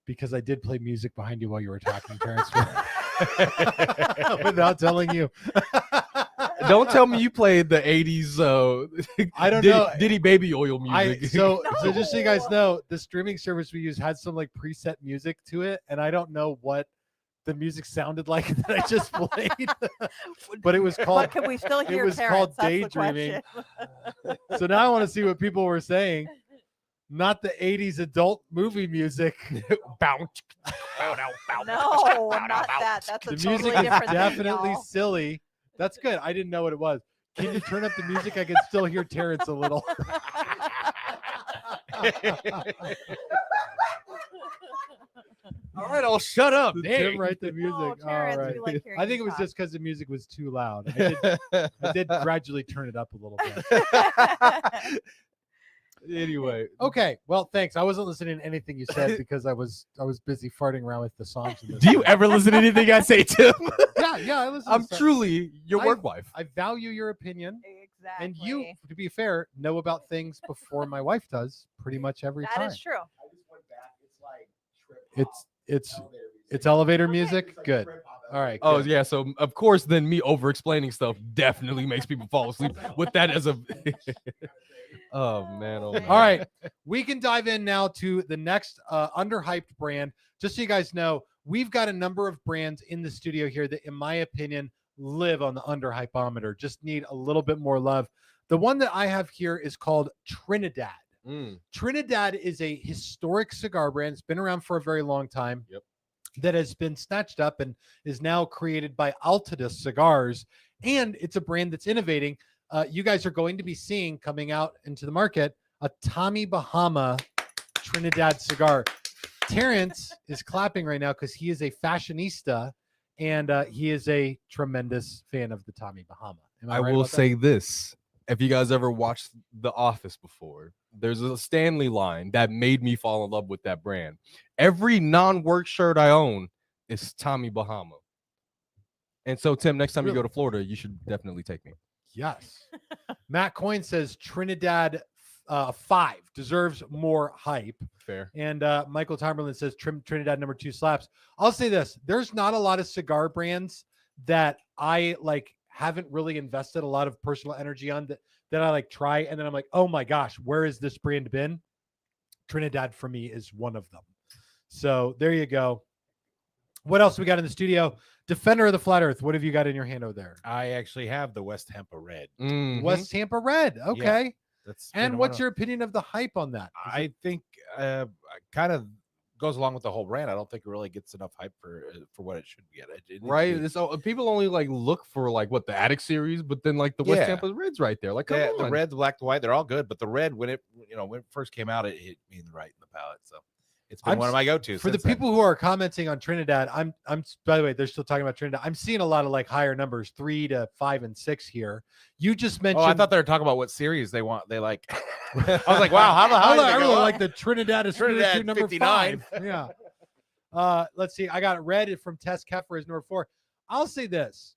because I did play music behind you while you were talking, Terrence, without telling you. Don't tell me you played the 80s. I don't know. Diddy Baby Oil music. So just so you guys know, the streaming service we use had some like preset music to it, and I don't know what the music sounded like that I just played. But it was called. But can we still hear? It was Terrence? called Daydreaming. So now I want to see what people were saying. Not the 80s adult movie music. No, not that. That's a The totally music is different definitely thing, silly. That's good. I didn't know what it was. Can you turn up the music? I can still hear Terrence a little. All right, I'll shut up. Tim, write the music. Oh, Terrence, All we like hearing I think you it was talk. just because the music was too loud. I did gradually turn it up a little bit. Anyway, Okay. Well, thanks. I wasn't listening to anything you said because I was busy farting around with the songs. In this do you song. ever listen to anything I say, Tim? Yeah. I listen. I'm to stuff. truly your work wife. I value your opinion, Exactly. and you, to be fair, know about things before my wife does. Pretty much every time. That is true. It's elevator music. Good. All right. Oh good. yeah, so of course, then me over explaining stuff definitely makes people fall asleep with that as a. Oh man! All right, we can dive in now to the next underhyped brand. Just so you guys know, we've got a number of brands in the studio here that, in my opinion, live on the underhypometer. Just need a little bit more love. The one that I have here is called Trinidad. Trinidad is a historic cigar brand. It's been around for a very long time. Yep. That has been snatched up and is now created by Altadis Cigars. And it's a brand that's innovating. You guys are going to be seeing coming out into the market a Tommy Bahama Trinidad cigar. Terrence is clapping right now because he is a fashionista and he is a tremendous fan of the Tommy Bahama. Am I right will about that? say this. If you guys ever watched The Office before, there's a Stanley line that made me fall in love with that brand. Every non-work shirt I own is Tommy Bahama. And so, Tim, next time you go to Florida, you should definitely take me. Yes. Matt Coyne says Trinidad 5 deserves more hype. Fair. And Michael Timerland says Trinidad number 2 slaps. I'll say this. There's not a lot of cigar brands that I haven't really invested a lot of personal energy on that I try. And then I'm like, oh my gosh, where has this brand been? Trinidad for me is one of them. So there you go. What else we got in the studio? Defender of the Flat Earth. What have you got in your hand over there? I actually have the West Tampa Red. West Tampa Red. Okay. That's And what's your opinion of the hype on that? I think kind of goes along with the whole brand. I don't think it really gets enough hype for what it should get. Right. So people only look for what the Attic series, but then the West Tampa Red's right there. Come on. The red, the black, the white, they're all good. But the red, when it when it first came out, it hit me right in the palate. So It's been one of my go-tos. For the people who are commenting on Trinidad, I'm by the way, they're still talking about Trinidad. I'm seeing a lot of like higher numbers, 3 to 5 and 6 here. You just mentioned. Oh, I thought they were talking about what series they want. They like. I was like, wow, how the hell? I really like the Trinidad is Trinidad number 59. 5. Yeah. Let's see. I got it read from Tess Keffer as number 4. I'll say this.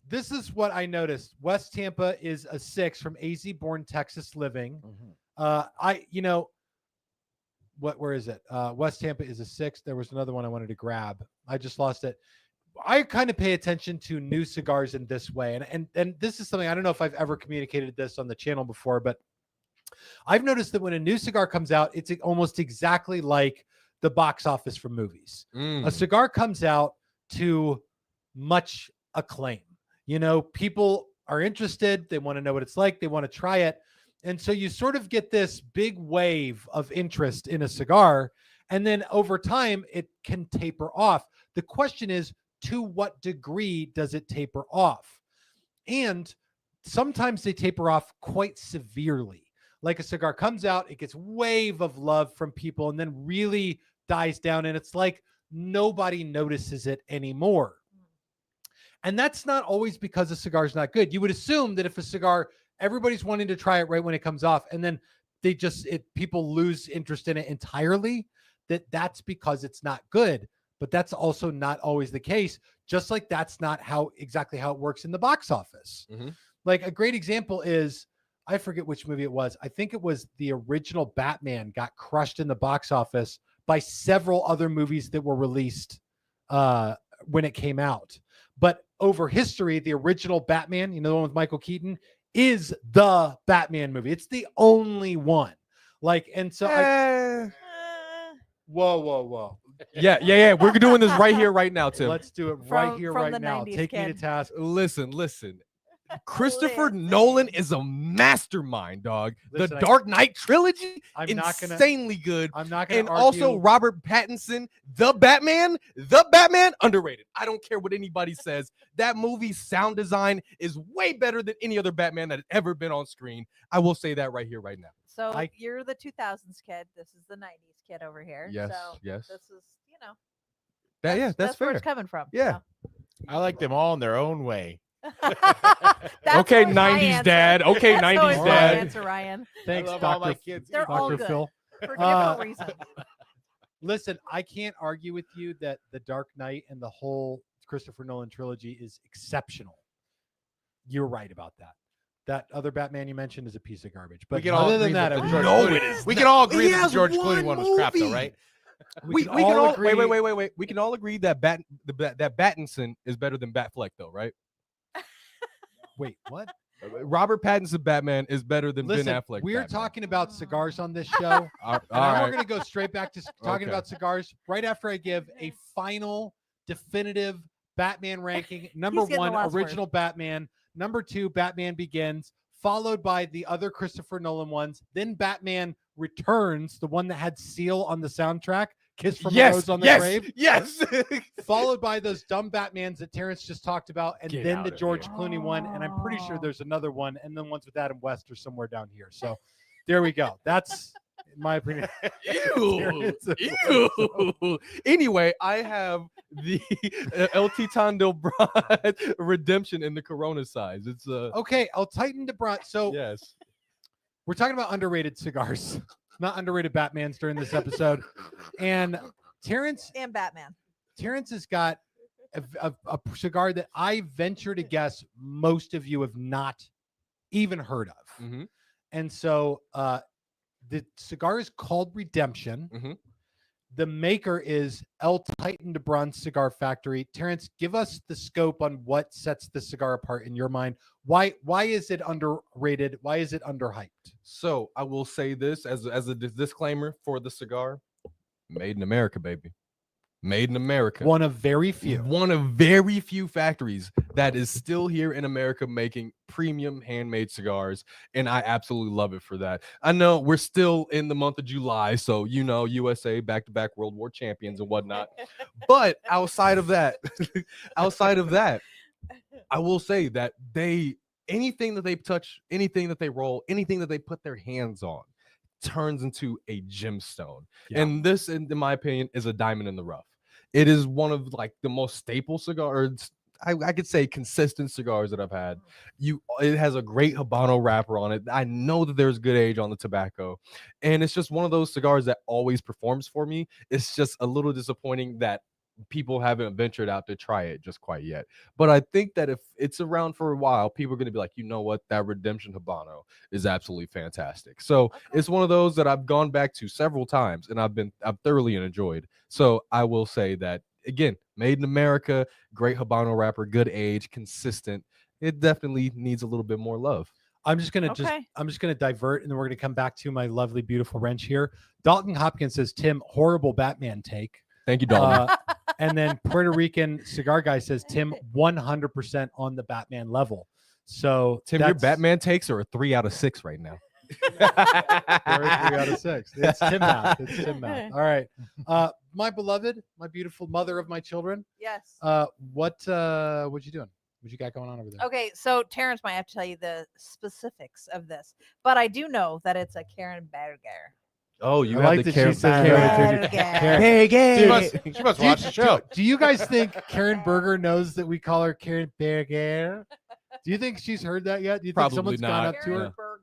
This is what I noticed. West Tampa is a 6 from AZ Born Texas Living. Where is it? West Tampa is a 6. There was another one I wanted to grab. I just lost it. I kind of pay attention to new cigars in this way. And this is something, I don't know if I've ever communicated this on the channel before, but I've noticed that when a new cigar comes out, it's almost exactly like the box office for movies. A cigar comes out to much acclaim. People are interested. They want to know what it's like. They want to try it. And so you sort of get this big wave of interest in a cigar. And then over time, it can taper off. The question is, to what degree does it taper off? And sometimes they taper off quite severely. Like a cigar comes out, it gets wave of love from people and then really dies down. And it's like nobody notices it anymore. And that's not always because a cigar is not good. You would assume that if a cigar, everybody's wanting to try it right when it comes off, and then people lose interest in it entirely, that's because it's not good. But that's also not always the case. Just like that's not exactly how it works in the box office. Like a great example is, I forget which movie it was. I think it was the original Batman got crushed in the box office by several other movies that were released when it came out. But over history, the original Batman, the one with Michael Keaton, is the Batman movie. It's the only one. Whoa. Yeah. We're doing this right here, right now, Tim. Let's do it right here, right now. Take me to task. Listen. Christopher Nolan is a mastermind, dog. Listen, the Dark Knight trilogy, insanely good. I'm not going to argue. Also, Robert Pattinson, the Batman, underrated. I don't care what anybody says. That movie's sound design is way better than any other Batman that has ever been on screen. I will say that right here, right now. So you're the 2000s kid. This is the 90s kid over here. Yes, so yes. This is, that's fair. Where it's coming from. Yeah. So. I like them all in their own way. Okay, 90s dad. Okay, 90s dad. Answer, Ryan. Thanks, I love Dr. all my kids. They're Dr. all good Phil. for different reasons. Listen, I can't argue with you that The Dark Knight and the whole Christopher Nolan trilogy is exceptional. You're right about that. That other Batman you mentioned is a piece of garbage. But other than that, we can all agree that the George Clooney one was crap, though, right? We can all agree. Wait. We can all agree that that Pattinson is better than Batfleck, though, right? Wait, what? Robert Pattinson Batman is better than Ben Affleck. We're talking about cigars on this show. We're going to go straight back to talking about cigars right after I give a final, definitive Batman ranking. Number 1, original Batman. Number 2, Batman Begins, followed by the other Christopher Nolan ones. Then Batman Returns, the one that had Seal on the soundtrack. Kiss from a Rose on the Grave. Yes. Followed by those dumb Batmans that Terrence just talked about, and then the George Clooney one. And I'm pretty sure there's another one, and then ones with Adam West or somewhere down here. So there we go. That's my opinion. Ew. Anyway, I have the El Titan del Bron Redemption in the Corona size. It's okay. El Titan de Bron. So yes, we're talking about underrated cigars. Not underrated Batmans during this episode. And Terrence and Batman. Terrence has got a cigar that I venture to guess most of you have not even heard of. Mm-hmm. And so the cigar is called Redemption. Mm-hmm. The maker is El Titan de Bron Cigar Factory. Terrence, give us the scope on what sets the cigar apart in your mind. Why is it underrated? Why is it underhyped? So I will say this as a disclaimer for the cigar: made in America, baby. Made in America. One of very few factories that is still here in America making premium handmade cigars. And I absolutely love it for that. I know we're still in the month of July, so USA back-to-back World War champions and whatnot. But outside of that, I will say that anything that they touch, anything that they roll, anything that they put their hands on turns into a gemstone. Yeah. And this, in my opinion, is a diamond in the rough. It is one of like the most staple cigars. I could say consistent cigars that I've had. It has a great Habano wrapper on it. I know that there's good age on the tobacco, and it's just one of those cigars that always performs for me. It's just a little disappointing that people haven't ventured out to try it just quite yet. But I think that if it's around for a while, people are going to be like, you know what, that Redemption Habano is absolutely fantastic. So it's one of those that I've gone back to several times, and I've thoroughly enjoyed. So I will say that again, made in America, great Habano wrapper, good age, consistent. It definitely needs a little bit more love. I'm just gonna divert, and then we're gonna come back to my lovely, beautiful wrench here. Dalton Hopkins says, Tim, horrible Batman take. Thank you, Dalton. And then Puerto Rican cigar guy says, Tim, 100% on the Batman level. So Tim, your Batman takes are a 3 out of 6 right now. 3 out of 6. It's Tim math. It's Tim math. All right. My beloved, my beautiful mother of my children. Yes. What you doing? What you got going on over there? Okay, so Terrence might have to tell you the specifics of this, but I do know that it's a Karen Berger. Oh, you I have like the that she says She must watch the show. Do you guys think Karen Berger knows that we call her Karen Berger? Do you think she's heard that yet? Do you think Probably someone's gone not. up to her? Karen Berger.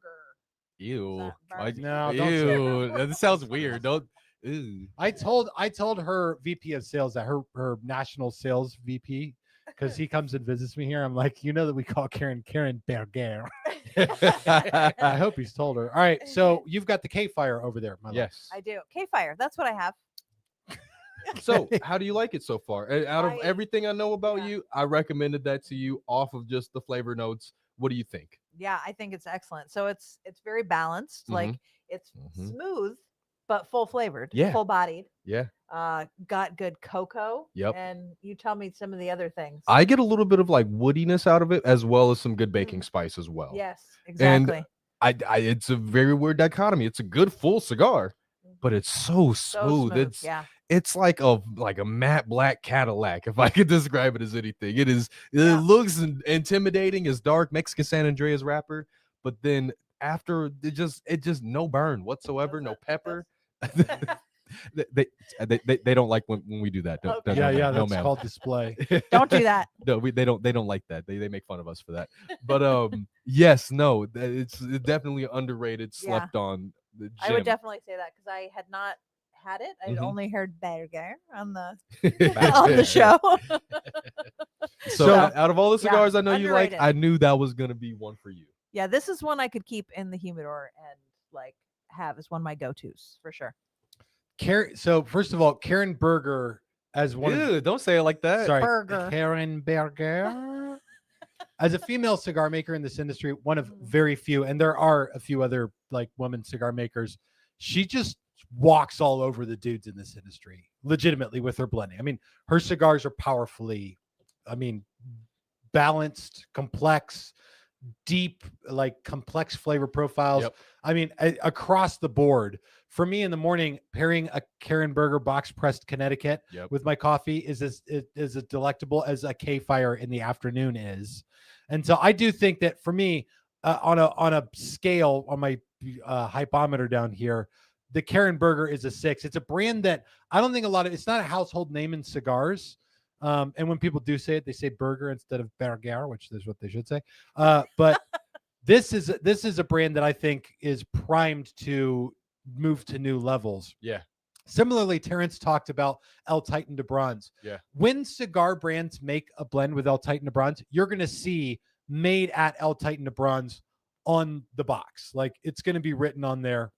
Ew. No, don't say Ew. That sounds weird. Don't. Ew. I told her VP of sales that her national sales VP, because he comes and visits me here. I'm like, you know that we call Karen Berger. I hope he's told her. All right, so you've got the K Fire over there, my love. Yes. I do. K-Fire. That's what I have. So, how do you like it so far? Out of I- everything I know about yeah. you, I recommended that to you off of just the flavor notes. What do you think? Yeah, I think it's excellent. So it's very balanced. Like it's Mhm. smooth, but full flavored. Yeah. Full bodied. Yeah. Got good cocoa. Yep. And you tell me some of the other things. I get a little bit of like woodiness out of it, as well as some good baking spice as well. Yes, exactly. I it's a very weird dichotomy. It's a good full cigar, but it's so So smooth. yeah. It's like a matte black Cadillac, if I could describe it as anything. It Yeah. looks intimidating as dark Mexican San Andreas wrapper, but then after it just no burn whatsoever, no pepper. they don't like when we do that. Okay. Yeah, no, that's ma'am. called display. Don't do that. No, they don't like that. They make fun of us for that. But yes, no, it's definitely underrated, Yeah. slept on. The I would gem. definitely say that because I had not had it. I'd Mhm. only heard Berger on the on the show. So out of all the yeah, cigars I know you like, underrated. I knew that was gonna be one for you. Yeah, this is one I could keep in the humidor and like have as one of my go-tos for sure. So first of all, Karen Berger as one of Ew, don't say it like that. sorry, Berger. Karen Berger. As a female cigar maker in this industry, one of very few, and there are a few other like women cigar makers, she just walks all over the dudes in this industry, legitimately with her blending. I mean, her cigars are powerfully, balanced, complex, deep, like complex flavor profiles. Yep. I mean, across the board. For me in the morning, pairing a Karen Berger box pressed Connecticut Yep. with my coffee is as delectable as a K Fire in the afternoon is. And so I do think that for me, on a scale on my hypometer down here, the Karen Berger is a 6. It's a brand that I don't think it's not a household name in cigars. And when people do say it, they say Berger instead of Berger, which is what they should say. But this is a brand that I think is primed to move to new levels. Yeah. Similarly, Terrence talked about El Titan de Bronze. Yeah. When cigar brands make a blend with El Titan de Bronze, you're going to see made at El Titan de Bronze on the box. Like it's going to be written on there.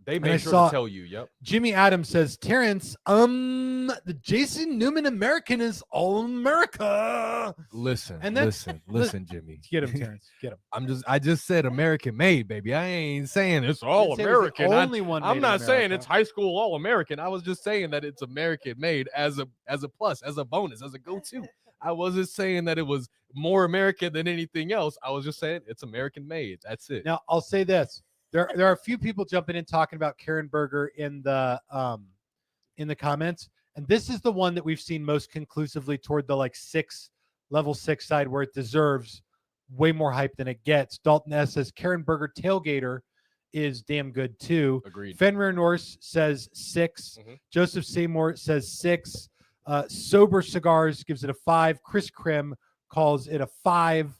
They I made sure saw- to tell you. Yep. Jimmy Adams says, Terrence, the Jason Newman American is all America. Listen, And then- listen, Jimmy. Get him, Terrence. Get him. I just said American made, baby. I ain't saying it's all Didn't say it was the American. only one made I'm in not saying America. it's high school all American. I was just saying that it's American made as a plus, as a bonus, as a go-to. I wasn't saying that it was more American than anything else. I was just saying it's American made. That's it. Now, I'll say this. There are a few people jumping in talking about Karen Berger in the comments, and this is the one that we've seen most conclusively toward the level 6 side, where it deserves way more hype than it gets. Dalton S says Karen Berger Tailgater is damn good too. Agreed. Fenrir Norse says 6. Mhm. Joseph Seymour says 6. Sober Cigars gives it a 5. Chris Krim calls it a 5.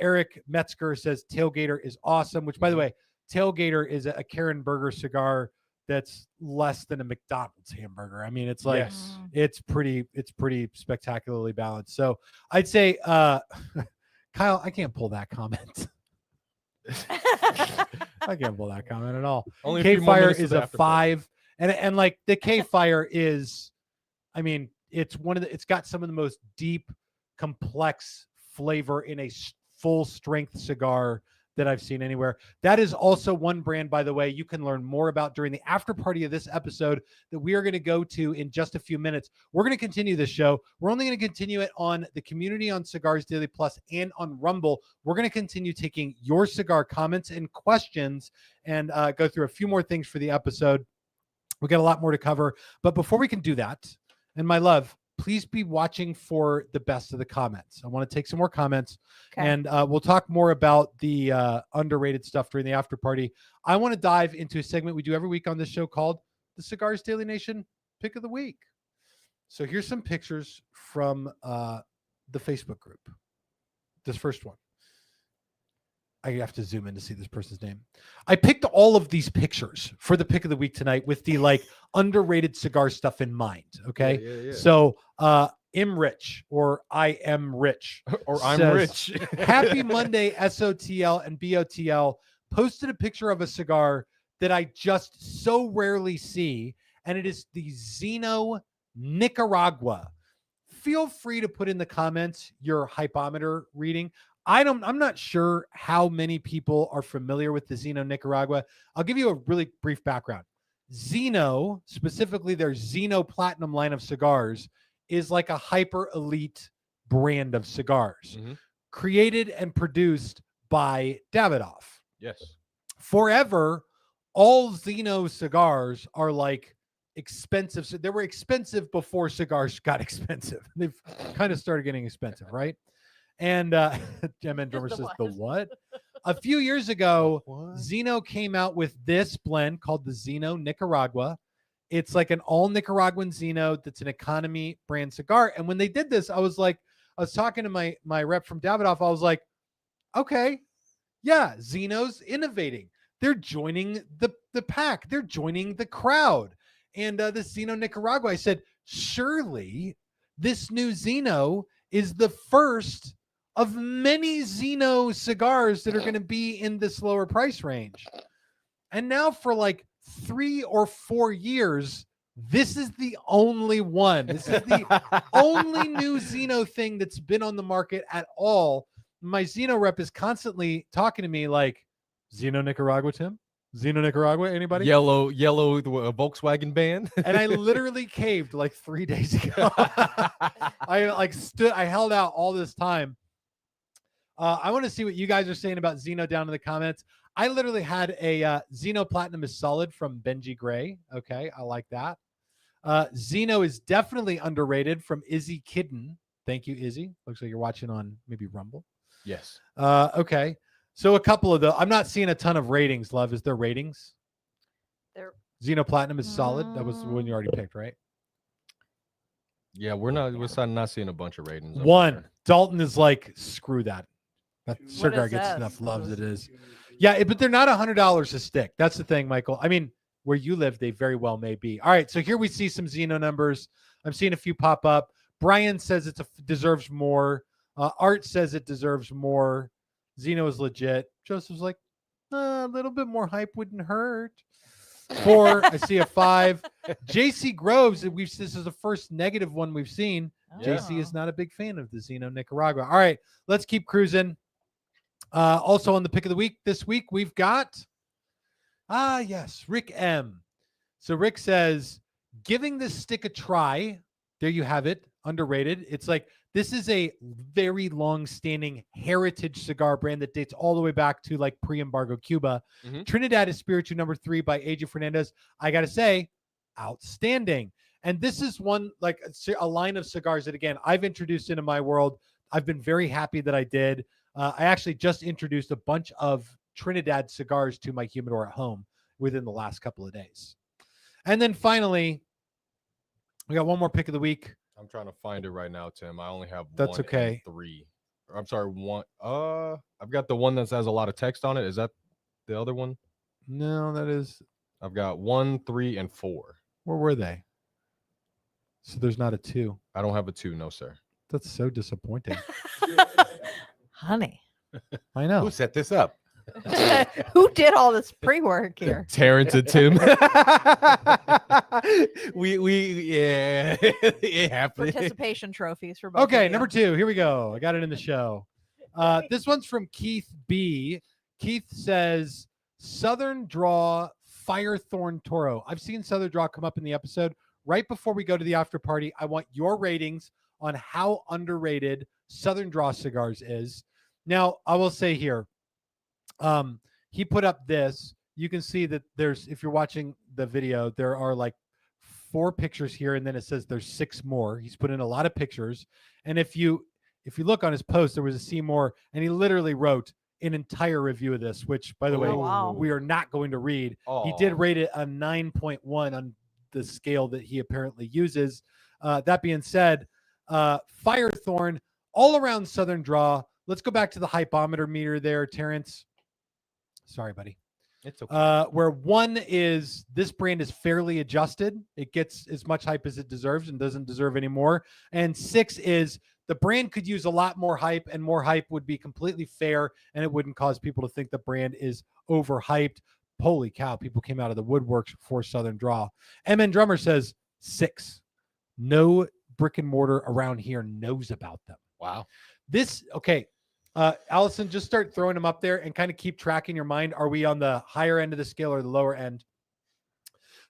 Eric Metzger says Tailgater is awesome, which, by the way, Tailgater is a Karen Berger cigar that's less than a McDonald's hamburger. I mean, it's like Yes. it's pretty spectacularly balanced. So I'd say Kyle, I can't pull that comment. I can't pull that comment at all. Only a K few more Fire minutes to is the a after 5. And like the K Fire is, I mean, it's it's got some of the most deep, complex flavor in a full strength cigar that I've seen anywhere. That is also one brand, by the way, you can learn more about during the after party of this episode that we are going to go to in just a few minutes. We're going to continue this show. We're only going to continue it on the community on Cigars Daily Plus and on Rumble. We're going to continue taking your cigar comments and questions and go through a few more things for the episode. We got a lot more to cover. But before we can do that, and my love, please be watching for the best of the comments. I want to take some more comments. Okay. And we'll talk more about the underrated stuff during the after party. I want to dive into a segment we do every week on this show called the Cigars Daily Nation Pick of the Week. So here's some pictures from the Facebook group. This first one. I have to zoom in to see this person's name. I picked all of these pictures for the pick of the week tonight with the like underrated cigar stuff in mind. Okay. Yeah. So I'm Rich, or I am Rich, Or I'm says, rich. Happy Monday, SOTL and BOTL. Posted a picture of a cigar that I just so rarely see, and it is the Zino Nicaragua. Feel free to put in the comments your hypometer reading. I'm not sure how many people are familiar with the Zino Nicaragua. I'll give you a really brief background. Zino, specifically their Zino Platinum line of cigars, is like a hyper elite brand of cigars, created and produced by Davidoff. Yes. Forever, all Zino cigars are like expensive. So they were expensive before cigars got expensive. They've kind of started getting expensive, right? And Gemma Drummer says, the what? A few years ago, Zino came out with this blend called the Zino Nicaragua. It's like an all Nicaraguan Zino that's an economy brand cigar. And when they did this, I was talking to my rep from Davidoff. I was like, okay, yeah, Zino's innovating. They're joining the pack. They're joining the crowd. And this Zino Nicaragua, I said, surely this new Zino is the first of many Zino cigars that are going to be in this lower price range. And now for like 3 or 4 years, this is the only one. This is the only new Zino thing that's been on the market at all. My Zino rep is constantly talking to me like, Zino Nicaragua, Tim? Zino Nicaragua, anybody? Yellow Volkswagen band. And I literally caved like 3 days ago. I held out all this time. I want to see what you guys are saying about Zino down in the comments. I literally had a Zino Platinum is Solid from Benji Gray. Okay, I like that. Zino is definitely underrated from Izzy Kidden. Thank you, Izzy. Looks like you're watching on maybe Rumble. Yes. Okay. So a couple of I'm not seeing a ton of ratings, love. Is there ratings? Zino Platinum is Solid. That was the one you already picked, right? Yeah, we're not seeing a bunch of ratings. One. Dalton is like, screw that. That cigar is gets that? enough love as it is. Yeah, but they're not $100 a stick. That's the thing, Michael. I mean, where you live, they very well may be. All right, so here we see some Zino numbers. I'm seeing a few pop up. Brian says it deserves more. Art says it deserves more. Zino is legit. Joseph's like, a little bit more hype wouldn't hurt. 4, I see a 5. JC Groves, this is the first negative one we've seen. JC is not a big fan of the Zino Nicaragua. All right, let's keep cruising. Also on the pick of the week this week, we've got, yes, Rick M. So Rick says, giving this stick a try. There you have it. Underrated. It's like, this is a very long-standing heritage cigar brand that dates all the way back to like pre-embargo Cuba. Trinidad Espiritu number 3 by AJ Fernandez. I got to say, outstanding. And this is one, like a line of cigars that, again, I've introduced into my world. I've been very happy that I did. I actually just introduced a bunch of Trinidad cigars to my humidor at home within the last couple of days. And then finally, we got one more pick of the week. I'm trying to find it right now, Tim. I only have That's 1 okay. and 3. I'm sorry, 1. I've got the one that has a lot of text on it. Is that the other one? No, that is. I've got 1, 3, and 4. Where were they? So there's not a 2. I don't have a 2, no, sir. That's so disappointing. Honey. I know. Who set this up? Who did all this pre-work here? Terrence and Tim. yeah, it happened. Participation trophies for both. Okay, of you. number 2. Here we go. I got it in the show. This one's from Keith B. Keith says, Southern Draw Firethorn Toro. I've seen Southern Draw come up in the episode. Right before we go to the after party, I want your ratings on how underrated Southern Draw cigars is. Now, I will say here, he put up this. You can see that there's, if you're watching the video, there are like 4 pictures here, and then it says there's 6 more. He's put in a lot of pictures. And if you look on his post, there was a see more, and he literally wrote an entire review of this, which, by the way, wow. we are not going to read. He did rate it a 9.1 on the scale that he apparently uses. That being said, Firethorn, all around Southern Draw. Let's go back to the hypometer meter there, Terrence. Sorry, buddy. It's okay. Where 1 is, this brand is fairly adjusted. It gets as much hype as it deserves and doesn't deserve any more. And 6 is, the brand could use a lot more hype, and more hype would be completely fair, and it wouldn't cause people to think the brand is overhyped. Holy cow, people came out of the woodworks for Southern Draw. MN Drummer says 6. No brick and mortar around here knows about them. Wow. Okay. Allison, just start throwing them up there and kind of keep track in your mind. Are we on the higher end of the scale or the lower end?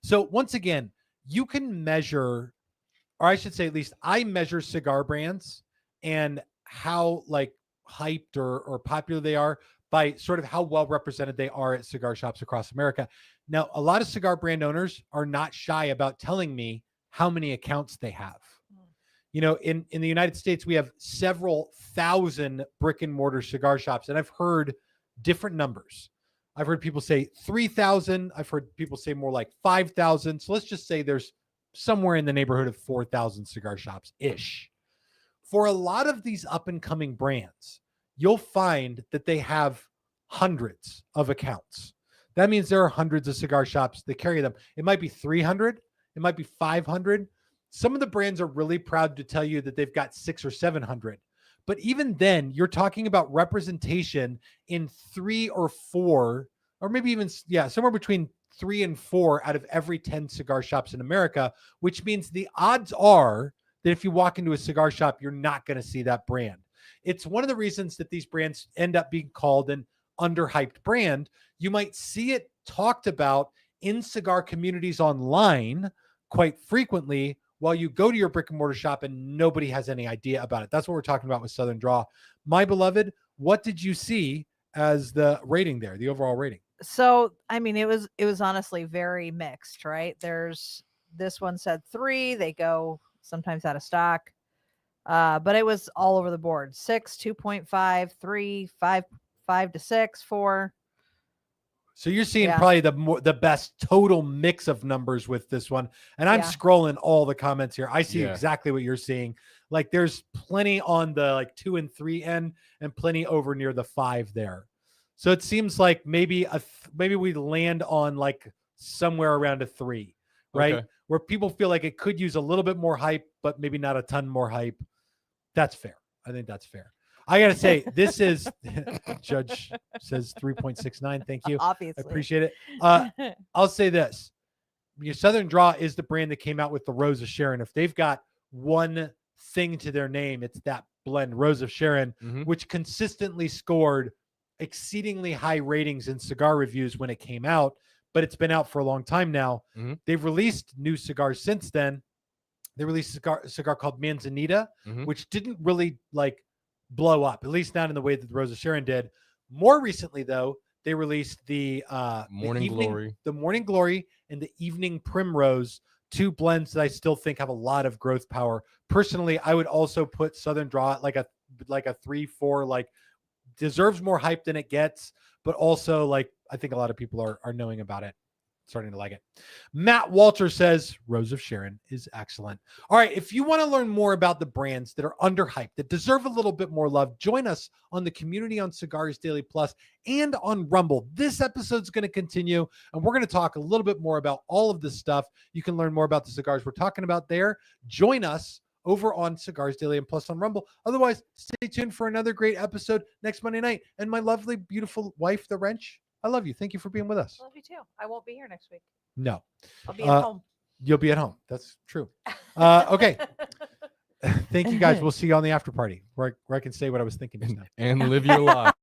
So once again, you can measure, or I should say, at least I measure cigar brands and how like hyped or popular they are by sort of how well represented they are at cigar shops across America. Now, a lot of cigar brand owners are not shy about telling me how many accounts they have. You know, in the United States, we have several thousand brick and mortar cigar shops, and I've heard different numbers. I've heard people say 3,000. I've heard people say more like 5,000. So let's just say there's somewhere in the neighborhood of 4,000 cigar shops-ish. For a lot of these up-and-coming brands, you'll find that they have hundreds of accounts. That means there are hundreds of cigar shops that carry them. It might be 300. It might be 500. Some of the brands are really proud to tell you that they've got 600 or 700. But even then, you're talking about representation in 3 or 4, or maybe even, somewhere between 3 and 4 out of every 10 cigar shops in America, which means the odds are that if you walk into a cigar shop, you're not going to see that brand. It's one of the reasons that these brands end up being called an underhyped brand. You might see it talked about in cigar communities online quite frequently, while you go to your brick and mortar shop and nobody has any idea about it. That's what we're talking about with Southern Draw. My beloved, what did you see as the rating there, the overall rating? So, I mean, it was honestly very mixed, right? There's, this one said 3, they go sometimes out of stock. But it was all over the board. 6, 2.5, 3, 5 to 6, 4. So you're seeing probably the best total mix of numbers with this one. And I'm scrolling all the comments here. I see exactly what you're seeing. Like there's plenty on the like 2 and 3 end and plenty over near the 5 there. So it seems like maybe we land on like somewhere around a 3, right? Okay. Where people feel like it could use a little bit more hype, but maybe not a ton more hype. That's fair. I think that's fair. I got to say, this is, Judge says 3.69. Thank you. Obviously. I appreciate it. I'll say this. Your Southern Draw is the brand that came out with the Rose of Sharon. If they've got one thing to their name, it's that blend, Rose of Sharon, which consistently scored exceedingly high ratings in cigar reviews when it came out, but it's been out for a long time now. They've released new cigars since then. They released a cigar called Manzanita, which didn't really like blow up, at least not in the way that the Rose of Sharon did. More recently, though, they released the Morning Glory and the Evening Primrose, 2 blends that I still think have a lot of growth power. Personally, I would also put Southern Draw at like a 3-4, like deserves more hype than it gets, but also like I think a lot of people are knowing about it, starting to like it. Matt Walter says Rose of Sharon is excellent. All right, if you want to learn more about the brands that are underhyped, that deserve a little bit more love, join us on the community on Cigars Daily Plus and on Rumble. This episode's going to continue, and we're going to talk a little bit more about all of this stuff. You can learn more about the cigars we're talking about there. Join us over on Cigars Daily and Plus on Rumble. Otherwise, stay tuned for another great episode next Monday night. And my lovely, beautiful wife, the Wrench, I love you. Thank you for being with us. I love you too. I won't be here next week. No. I'll be at home. You'll be at home. That's true. Okay. Thank you guys. We'll see you on the after party where I can say what I was thinking just now. And live your life.